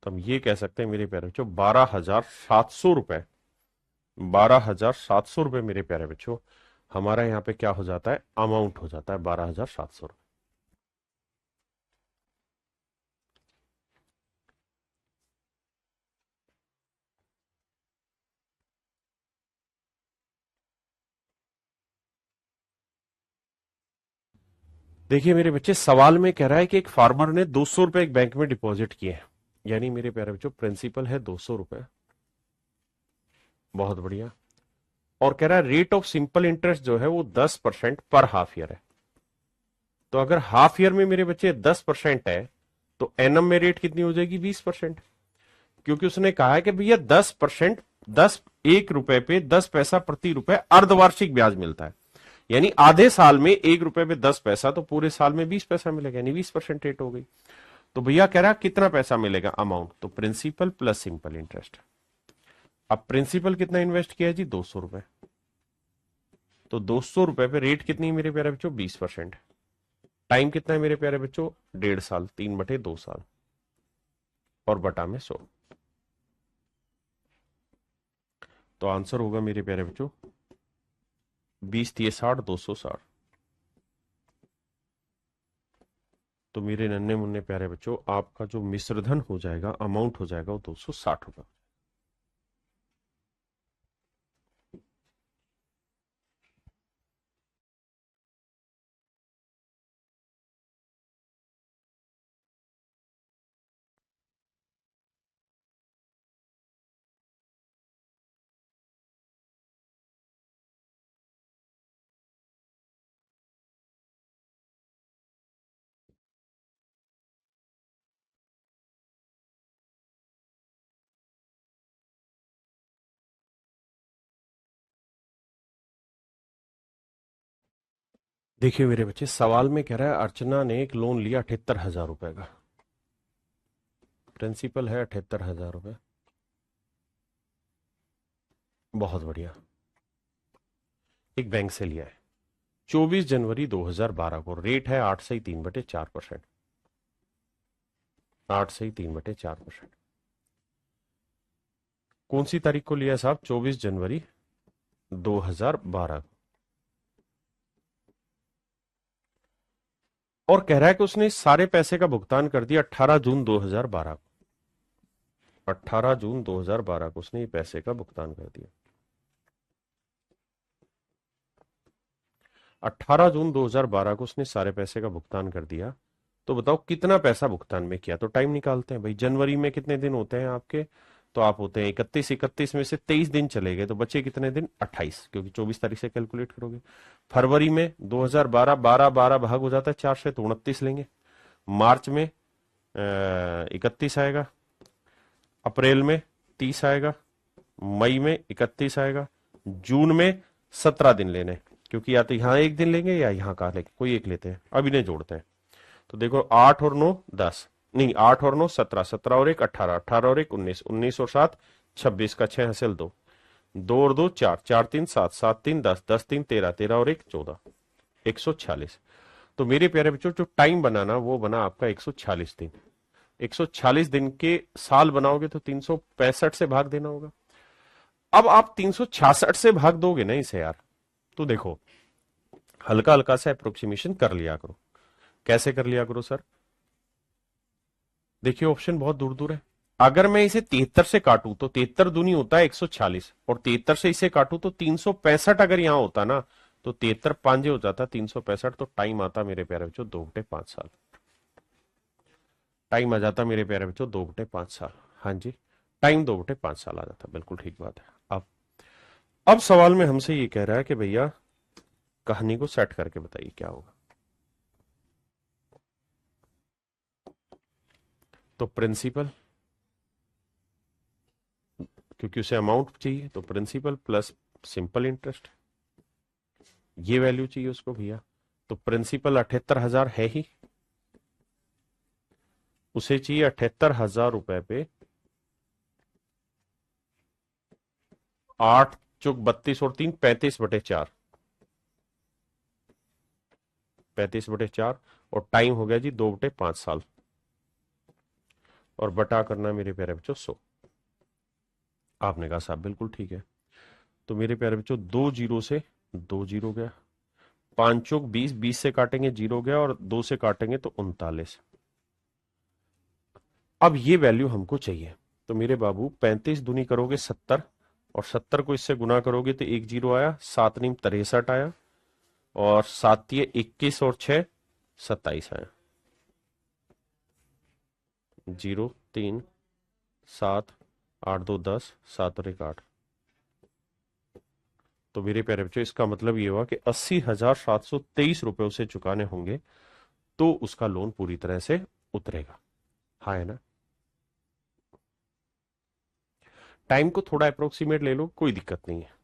तो हम ये कह सकते हैं मेरे प्यारे बच्चों 12,700 रुपए, 12,700 रुपए मेरे प्यारे बच्चों हमारा यहाँ पे क्या हो जाता है? अमाउंट हो जाता है 12,700 रुपए। देखिए मेरे बच्चे, सवाल में कह रहा है कि एक फार्मर ने 200 रुपए एक बैंक में डिपॉजिट किए हैं। यानी मेरे प्यारे बच्चों प्रिंसिपल है 200 रुपए। बहुत बढ़िया। और कह रहा है रेट ऑफ सिंपल इंटरेस्ट जो है वो 10% पर हाफ ईयर है। तो अगर हाफ ईयर में मेरे बच्चे 10% है तो एनम में रेट कितनी हो जाएगी? 20%। क्योंकि उसने कहा है कि भैया 10%, 1 रुपए पे 10 पैसा प्रति रुपए अर्धवार्षिक ब्याज मिलता है। यानी आधे साल में 1 रुपए पे 10 पैसा, तो पूरे साल में 20 पैसा मिलेगा, यानी 20% रेट हो गई। तो भैया कह रहा कितना पैसा मिलेगा अमाउंट? तो प्रिंसिपल प्लस सिंपल इंटरेस्ट। अब प्रिंसिपल कितना इन्वेस्ट किया है जी? 200 रुपए। तो 200 रुपए पे रेट कितनी है मेरे प्यारे बच्चों? 20%। टाइम कितना है मेरे प्यारे बच्चों? 1.5 साल, 3/2 साल, और बटा में 100। तो आंसर होगा मेरे प्यारे बच्चों 20 × 3 = 60, 260। तो मेरे नन्हे मुन्ने प्यारे बच्चों आपका जो मिश्रधन हो जाएगा, अमाउंट हो जाएगा वो 260 रुपए। देखिए मेरे बच्चे, सवाल में कह रहा है अर्चना ने एक लोन लिया 78,000 रुपए का। प्रिंसिपल है 78,000 रुपए। बहुत बढ़िया। एक बैंक से लिया है 24 जनवरी 2012 को। रेट है 8 से 3/4%। 8 से 3/4%। कौन सी तारीख को लिया है साहब? 24 जनवरी 2012। और कह रहा है कि उसने सारे पैसे का भुगतान कर दिया 18 जून 2012 को। 18 जून 2012 को उसने ये पैसे का भुगतान कर दिया। 18 जून 2012 को उसने सारे पैसे का भुगतान कर दिया। तो बताओ कितना पैसा भुगतान में किया? तो टाइम निकालते हैं भाई। जनवरी में कितने दिन होते हैं आपके? तो आप होते हैं 31। 31 में से 23 दिन चले गए तो बचे कितने दिन? 28, क्योंकि 24 तारीख से कैलकुलेट करोगे। फरवरी में 2012, 12 12 भाग हो जाता है 4 से, तो 29 लेंगे। मार्च में 31 आएगा। अप्रैल में 30 आएगा। मई में 31 आएगा। जून में 17 दिन लेने, क्योंकि या तो यहां एक दिन लेंगे या यहां का लेंगे, कोई एक लेते हैं। अब इन्हें जोड़ते हैं। तो देखो 8 और 9 10, नहीं 8 और 9 17, 17 और 1 18, 18 और 1 19, 19 और 7 26 का 6 हासिल 2, 2 और 2 4, 4 3 7, 7 3 10, 10 3 13, 13 और 1 14, 146। तो मेरे प्यारे बच्चों, जो टाइम बनाना वो बना आपका 146 दिन। 146 दिन के साल बनाओगे तो 365 से भाग देना होगा। अब आप 366 से भाग दोगे ना इसे यार, तो देखो हल्का हल्का सा अप्रोक्सीमेशन कर लिया करो। कैसे कर लिया करो सर? देखिए ऑप्शन बहुत दूर दूर है। अगर मैं इसे 73 से काटूं तो 73 दूनी होता है 146, और 73 से इसे काटूं तो 365 अगर यहां होता ना, तो 73 पांजे हो जाता 365। तो टाइम आता मेरे प्यारे बच्चों 2/5 साल। टाइम आ जाता मेरे प्यारे बच्चों 2/5 साल। हाँ जी, टाइम 2/5 साल आ जाता। बिल्कुल ठीक बात है। अब सवाल में हमसे ये कह रहा है कि भैया कहानी को सेट करके बताइए क्या होगा। तो प्रिंसिपल, क्योंकि उसे अमाउंट चाहिए, तो प्रिंसिपल प्लस सिंपल इंटरेस्ट, ये वैल्यू चाहिए उसको भैया। तो प्रिंसिपल 78,000 है ही, उसे चाहिए 78,000 रुपए पे 8 चौक 32 और 3 35/4, 35/4। और टाइम हो गया जी 2/5 साल। और बटा करना मेरे प्यारे बच्चों 100। आपने कहा साहब बिल्कुल ठीक है। तो मेरे प्यारे बच्चों 2 जीरो से 2 जीरो गया, 5 चौक 20, 20 से काटेंगे 0 गया, और 2 से काटेंगे तो 39। अब ये वैल्यू हमको चाहिए। तो मेरे बाबू 35 दूनी करोगे 70, और 70 को इससे गुना करोगे तो 1 जीरो आया, 7 नीम 63 आया, और 7 तिये 21 और 6 27 आया। 0 3 7 8 2 10, 7 और 1 8। तो मेरे प्यारे बच्चों इसका मतलब ये हुआ कि 80,723 रुपए उसे चुकाने होंगे, तो उसका लोन पूरी तरह से उतरेगा। हाँ है ना? टाइम को थोड़ा अप्रोक्सीमेट ले लो, कोई दिक्कत नहीं है।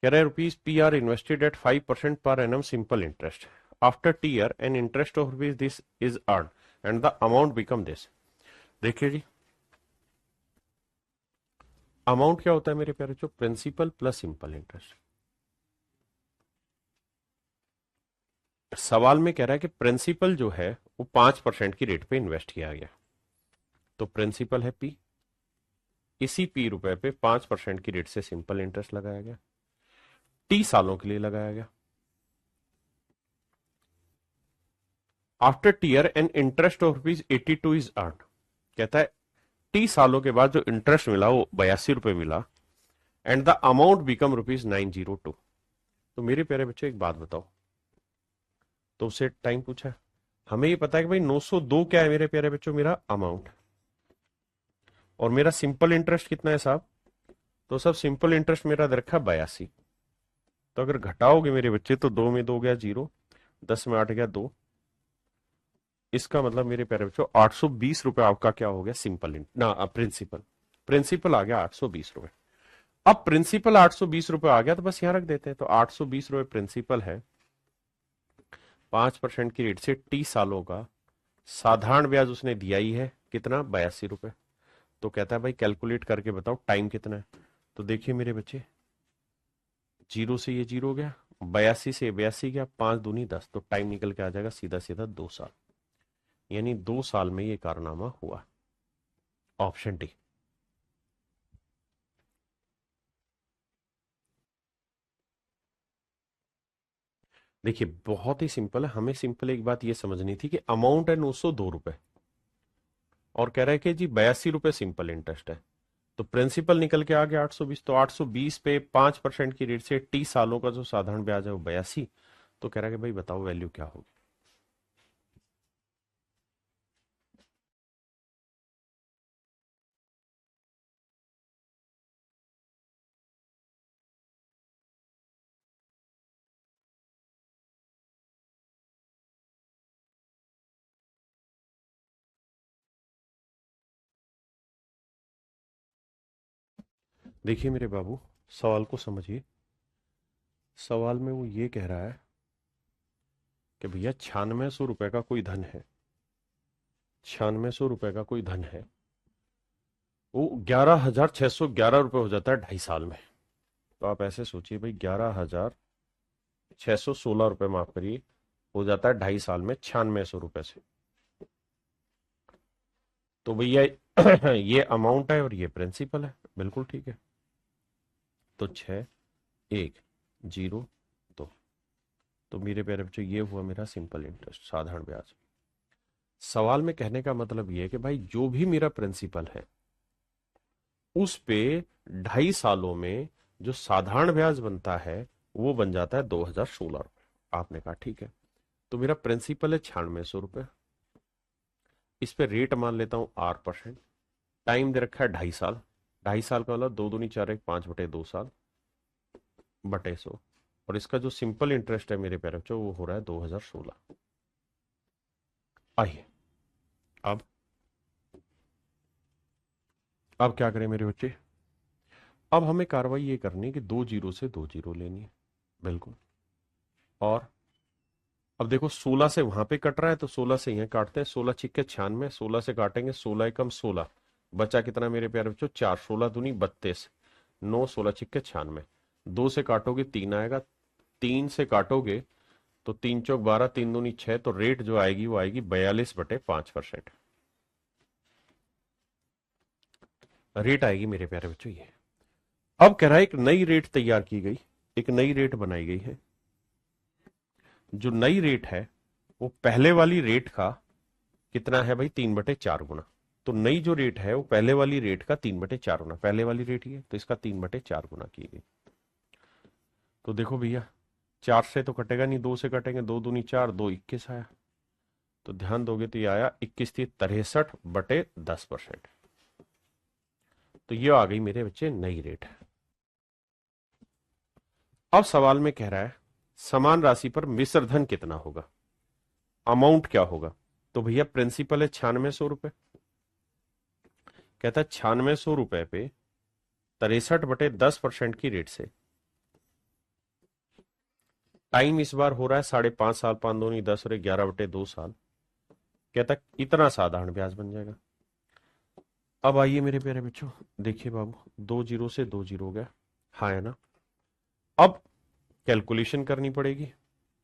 कह रहे rupees P R invested at 5% per annum simple interest. After T year an interest of rupees this is earn and the amount become this. देखिए जी, अमाउंट क्या होता है मेरे प्यारे? जो प्रिंसिपल प्लस सिंपल इंटरेस्ट। सवाल में कह रहा है कि प्रिंसिपल जो है वो 5% की रेट पे इन्वेस्ट किया गया। तो प्रिंसिपल है पी, इसी पी रुपए पे 5% की रेट से सिंपल इंटरेस्ट लगाया गया, टी सालों के लिए लगाया गया। After T year an interest of rupees 82 is earn. कहता है 30 सालों के बाद जो इंटरेस्ट मिला वो 82 रुपए मिला, and the amount become rupees 902। तो मेरे प्यारे बच्चों एक बात बताओ, तो उससे टाइम पूछा। हमें ये पता है कि भाई 902 क्या है मेरे प्यारे बच्चों? मेरा अमाउंट। और मेरा सिंपल इंटरेस्ट कितना है साहब? तो सब सिंपल इंटरेस्ट मेरा दे रखा 82। तो अगर घटाओगे मेरे बच्चे तो 2 में 2 गया 0, 10 में 8 गया 2। इसका मतलब मेरे प्यारे बच्चों 820 रुपए आपका क्या हो गया? सिंपल ना प्रिंसिपल। प्रिंसिपल आ गया 820 रुपए। अब प्रिंसिपल 820 रुपए आ गया तो बस यहां रख देते हैं। तो 820 रुपए प्रिंसिपल है, 5% की रेट से 30 सालों का साधारण ब्याज उसने दिया ही है कितना? 82 रुपए। तो कहता है भाई कैलकुलेट करके बताओ टाइम कितना है। तो देखिए मेरे बच्चे, 0 से ये 0 गया, 82 से 82 गया, 5 दूनी 10, तो टाइम निकल के आ जाएगा सीधा सीधा 2 साल। यानी 2 साल में ये कारनामा हुआ। Option D. देखिए बहुत ही सिंपल है, हमें सिंपल एक बात ये समझनी थी कि अमाउंट है 902 रुपए और कह रहा है कि जी 82 रुपए सिंपल इंटरेस्ट है। तो प्रिंसिपल निकल के आ गया 820। तो 820 पे 5% की रेट से 30 सालों का जो साधारण ब्याज है वो 82। तो कह रहा है कि भाई बताओ वैल्यू क्या होगी। देखिए मेरे बाबू, सवाल को समझिए। सवाल में वो ये कह रहा है कि भैया 9600 रुपए का कोई धन है, 9600 रुपए का कोई धन है, वो 11,611 रुपए हो जाता है 2.5 साल में। तो आप ऐसे सोचिए भाई, 11,616 रुपए माफ करिए, हो जाता है 2.5 साल में 9600 रुपए से। तो भैया ये अमाउंट है और ये प्रिंसिपल है, बिल्कुल ठीक है। तो 6,1,0,2। तो मेरे प्यारे बच्चों ये हुआ मेरा सिंपल इंटरेस्ट, साधारण ब्याज। सवाल में कहने का मतलब ये है कि भाई जो भी मेरा प्रिंसिपल है उस पे 2.5 सालों में जो साधारण ब्याज बनता है वो बन जाता है 2,016 रुपए। आपने कहा ठीक है। तो मेरा प्रिंसिपल है 9600 रुपए, इस पे रेट मान लेता हूं 8%। टाइम दे रखा है 2.5 साल, 2.5 साल का मतलब 2 दूनी 4 1 5 बटे 2 साल बटे 100। और इसका जो सिंपल इंटरेस्ट है मेरे प्यारे बच्चों वो हो रहा है 2016। आइए अब क्या करें मेरे बच्चे? अब हमें कार्रवाई ये करनी है कि 2 जीरो से 2 जीरो लेनी है, बिल्कुल। और अब देखो 16 से वहां पे कट रहा है तो 16 से यहां काटते हैं। 16 छिक्के 96, 16 से काटेंगे 16 एकम 16, बचा कितना मेरे प्यारे बच्चों? 4, 16 दूनी 32, 9, 16 छिक्के 96। 2 से काटोगे 3 आएगा, 3 से काटोगे तो 3 चौक 12, 3 दूनी 6। तो रेट जो आएगी वो आएगी 42/5%। रेट आएगी मेरे प्यारे बच्चों ये। अब कह रहा है एक नई रेट तैयार की गई, एक नई रेट बनाई गई है। जो नई रेट है वो पहले वाली रेट का कितना है भाई? 3/4 गुना। तो नई जो रेट है वो पहले वाली रेट का 3/4 गुना, पहले वाली रेट ही है तो इसका 3/4 गुना की गई। तो देखो भैया 4 से तो कटेगा नहीं, 2 से कटेंगे, 2 दूनी 4, 2 21 आया। तो ध्यान दोगे तो ये आया 21 थी 63/10%। तो ये आ गई मेरे बच्चे नई रेट। अब सवाल में कह रहा है समान राशि पर मिश्र धन कितना होगा, अमाउंट क्या होगा। तो भैया प्रिंसिपल है 9600 रुपए, कहता है 9600 रुपए पे 63/10% की रेट से टाइम इस बार हो रहा है 5.5 साल, 5 दूनी 10 और 11/2 साल। कहता इतना साधारण ब्याज बन जाएगा। अब आइए मेरे प्यारे बच्चों, देखिए बाबू 2 जीरो से 2 जीरो हो गया, हाँ है ना। अब कैलकुलेशन करनी पड़ेगी।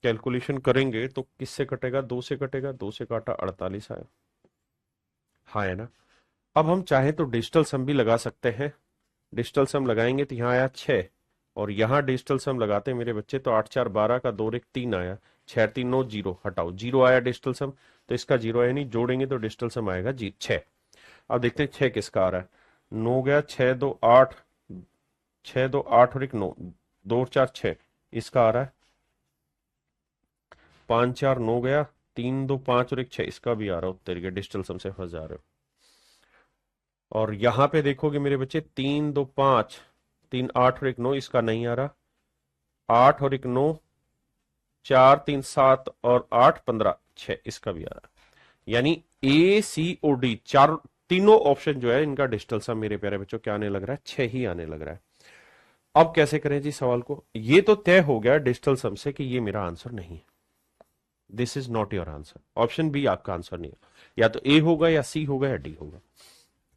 कैलकुलेशन करेंगे तो किससे कटेगा? 2 से कटेगा, 2 से काटा 48 आया, हाँ है ना। अब हम चाहें तो डिजिटल सम भी लगा सकते हैं। डिजिटल सम लगाएंगे तो यहाँ आया 6 और यहाँ डिजिटल सम लगाते हैं मेरे बच्चे तो 8 4 12 का 2 1 3 आया, 6 3 9 जीरो, हटाओ जीरो आया डिजिटल सम। तो इसका जीरो आया नहीं, जोड़ेंगे तो डिजिटल सम आएगा जी 6। अब देखते हैं 6 किसका आ रहा है। 9 गया, 6 2 8, 6 2 8 और 1 9, 2 4 6, इसका आ रहा है 5 4 9 गया, 3 2 5 और 1 6, इसका भी आ रहा है। उत्तर के डिजिटल सम से फंस जा रहे हो। और यहां पे देखोगे मेरे बच्चे 3 2 5, 3 8 और 1 9, इसका नहीं आ रहा। 8 और 1 9, 4 3 7 और 8 15 6, इसका भी आ रहा है। यानी ACOD चार तीनों ऑप्शन जो है इनका डिजिटल सम मेरे प्यारे बच्चों क्या आने लग रहा है, 6 ही आने लग रहा है। अब कैसे करें जी सवाल को, ये तो तय हो गया डिजिटल सम से कि ये मेरा आंसर नहीं है, this is not your answer, option B आपका आंसर नहीं है, या तो ए होगा या सी होगा या डी होगा।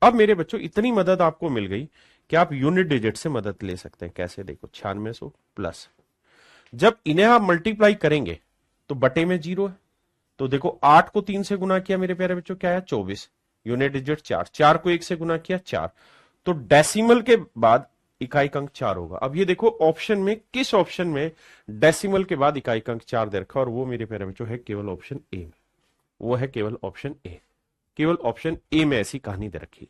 अब मेरे बच्चों इतनी मदद आपको मिल गई कि आप यूनिट डिजिट से मदद ले सकते हैं। कैसे, देखो 9600 प्लस, जब इन्हें आप मल्टीप्लाई करेंगे तो बटे में 0 है, तो देखो 8 को 3 से गुना किया मेरे प्यारे बच्चों, क्या है 24, यूनिट डिजिट 4, 4 को 1 से गुना किया 4, तो डेसिमल के बाद इकाई अंक 4 होगा। अब ये देखो ऑप्शन में, किस ऑप्शन में डेसिमल के बाद इकाई अंक 4 दे रखा, और वो मेरे प्यारे बच्चों है केवल ऑप्शन ए में, वो है केवल ऑप्शन ए, केवल ऑप्शन ए में ऐसी कहानी दे रखी।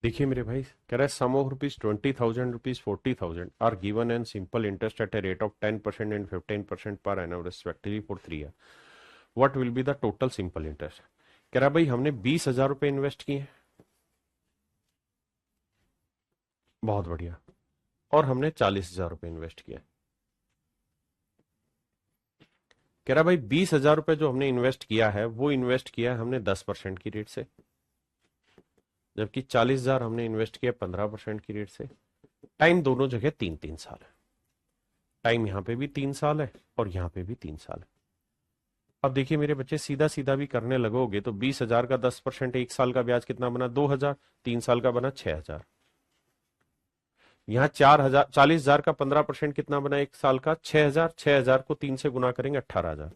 देखिए मेरे भाई, कह रहा है sum of ₹20,000 ₹40,000 are given and simple interest at a rate of 10% and 15% पर annum respectively for 3 year, what will be the total simple interest. कह रहा भाई हमने 20,000 रुपए इन्वेस्ट किए हैं, बहुत बढ़िया, और हमने 40,000 रुपए इन्वेस्ट किया। कह रहा भाई 20,000 रुपए जो हमने इन्वेस्ट किया है वो इन्वेस्ट किया है हमने 10% की रेट से, जबकि 40,000 हमने इन्वेस्ट किया 15% की रेट से। टाइम दोनों जगह 3 3 साल है, टाइम यहां पे भी 3 साल है और यहां पे भी 3 साल है। अब देखिए मेरे बच्चे, सीधा सीधा भी करने लगोगे तो 20,000 का 10% 1 साल का ब्याज कितना बना, 2,000, 3 साल का बना 6,000। यहाँ 4,000, 40,000 का 15% कितना बना 1 साल का, 6,000, 6,000 को 3 से गुना करेंगे 18,000,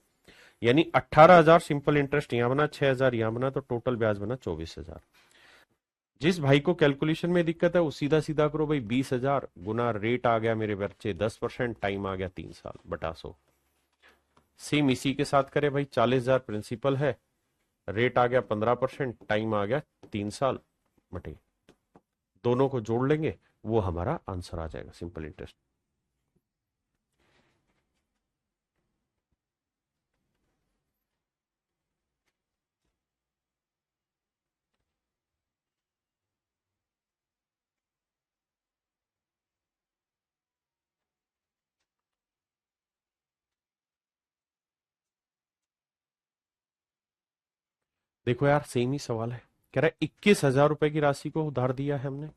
यानी 18,000 सिंपल इंटरेस्ट यहां बना, 6,000 यहां बना, तो टोटल ब्याज बना 24,000। जिस भाई को कैलकुलेशन में दिक्कत है वो सीधा सीधा करो भाई, 20,000 गुना रेट आ गया मेरे बच्चे 10%, टाइम आ गया 3 साल बटा 100। सेम इसी के साथ करे भाई, 40,000 प्रिंसिपल है, रेट आ गया 15%, टाइम आ गया 3 साल बटे, दोनों को जोड़ लेंगे वो हमारा आंसर आ जाएगा सिंपल इंटरेस्ट। देखो यार सेम ही सवाल है, कह रहा है 21,000 रुपए की राशि को उधार दिया है हमने,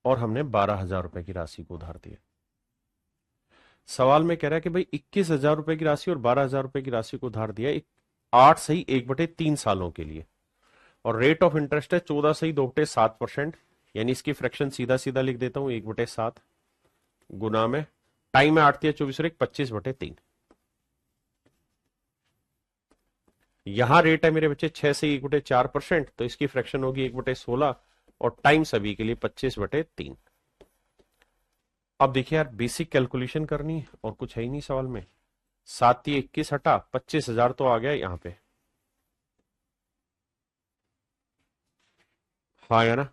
और हमने 12,000 रुपए की राशि को उधार दिया। सवाल में कह रहा है कि भाई 21,000 रुपए की राशि और 12,000 रुपए की राशि को उधार दिया, 8 सही 1/3 सालों के लिए, और रेट ऑफ इंटरेस्ट है 14 सही 2/7%, यानी इसकी फ्रैक्शन सीधा सीधा लिख देता हूं 1/7 गुना में, टाइम है 8 × 24 और 25/3। यहां रेट है मेरे बच्चे 6 से 1/4%, तो इसकी फ्रैक्शन होगी 1/16, और टाइम सभी के लिए 25/3। अब देखिए यार बेसिक कैलकुलेशन करनी है और कुछ है ही नहीं सवाल में, 7 × 21 हटा 25,000 तो आ गया यहां पे, हाँ या ना।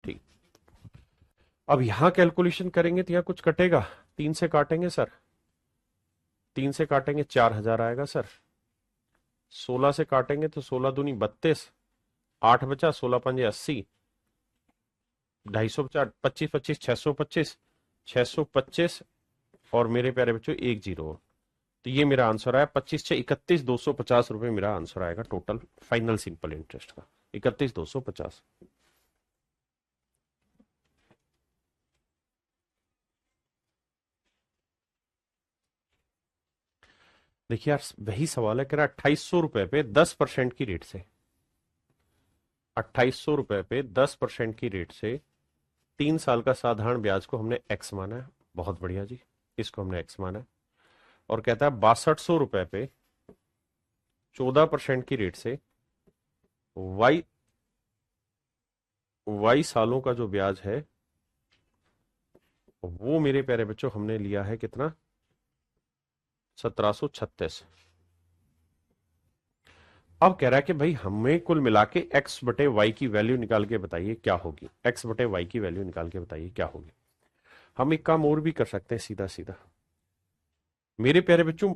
ठीक, अब यहां कैलकुलेशन करेंगे तो यहां कुछ कटेगा, 3 से काटेंगे सर, 3 से काटेंगे 4,000 आएगा सर, 16 से काटेंगे तो 16 दूनी 32, 8 बचा, 16 × 5 = 80, 250 बचा, 25 25 625, 625, और मेरे प्यारे बच्चों 1 0, तो ये मेरा आंसर आया 25 × 6 = 31, 250 रुपए मेरा आंसर आएगा टोटल फाइनल सिंपल इंटरेस्ट का, 31 250। देखिए यार वही सवाल है, कह रहा 2,800 रुपए पे 10% की रेट से, 2,800 रुपए पे 10% की रेट से 3 साल का साधारण ब्याज को हमने एक्स माना है, बहुत बढ़िया जी, इसको हमने एक्स माना है, और कहता है 6,200 रुपए पे 14% की रेट से वाई सालों का जो ब्याज है वो मेरे प्यारे बच्चों हमने लिया है कितना, 1736। अब कह रहा है कि भाई हमें कुल मिला के x/y की वैल्यू निकाल के बताइए क्या होगी, x/y की वैल्यू निकाल के बताइए क्या होगी। हम एक काम और भी कर सकते हैं सीधा सीधा। मेरे प्यारे बच्चों,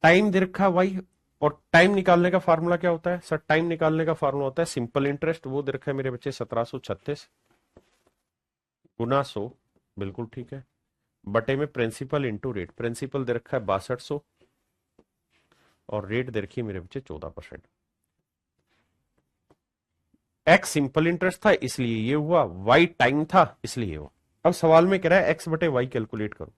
टाइम दे रखा है वाई, और टाइम निकालने का फार्मूला क्या होता है सर? टाइम निकालने का फार्मूला होता है सिंपल इंटरेस्ट। वो दे रखा है मेरे बच्चे 1736 गुना 100, बिल्कुल ठीक है, बटे में प्रिंसिपल इंटू रेट। प्रिंसिपल दे रखा है 6200 और रेट दे रखी है मेरे बच्चे 14%। एक्स सिंपल इंटरेस्ट था इसलिए ये हुआ, वाई टाइम था इसलिए हुआ। अब सवाल में कह रहा है एक्स बटे वाई कैलकुलेट करो,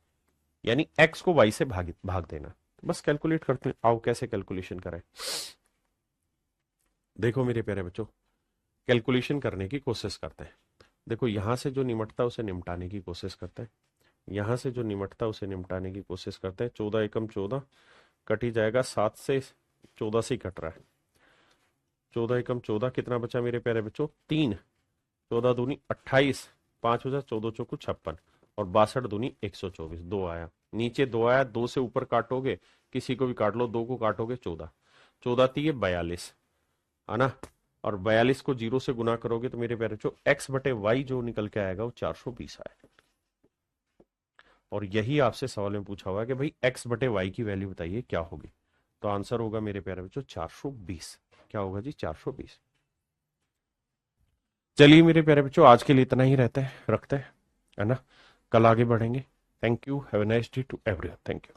यानी एक्स को वाई से भाग देना। तो बस कैलकुलेट करते हैं, आओ कैसे कैलकुलेशन करें। देखो मेरे प्यारे बच्चों, कैलकुलेशन करने की कोशिश करते हैं। देखो यहां से जो निमटता है उसे निमटाने की कोशिश करते हैं, यहां से जो निमटता है उसे निमटाने की कोशिश करते हैं। 14 एकम 14 कट ही जाएगा, 7 से 14 से ही कट रहा है। 14 एकम 14 कितना बचा मेरे प्यारे बच्चों? 3। 14 दूनी 28, 5 बजा, 14 चौकू 56 और 62 दूनी 124। 2 आया, नीचे 2 आया, 2 से ऊपर काटोगे, किसी को भी काट लो, 2 को काटोगे 14, 14 तीय 42, है ना। और 42 को 0 से गुना करोगे तो मेरे प्यारे बच्चों एक्स बटे वाई जो निकल के आएगा वो 420 आएगा। और यही आपसे सवाल में पूछा हुआ है कि भाई एक्स बटे वाई की वैल्यू बताइए क्या होगी। तो आंसर होगा मेरे प्यारे बच्चों 420। क्या होगा जी? 420। चलिए मेरे प्यारे बच्चों, आज के लिए इतना ही रखते हैं, है ना। कल आगे बढ़ेंगे। Thank you, have a nice day to everyone. Thank you.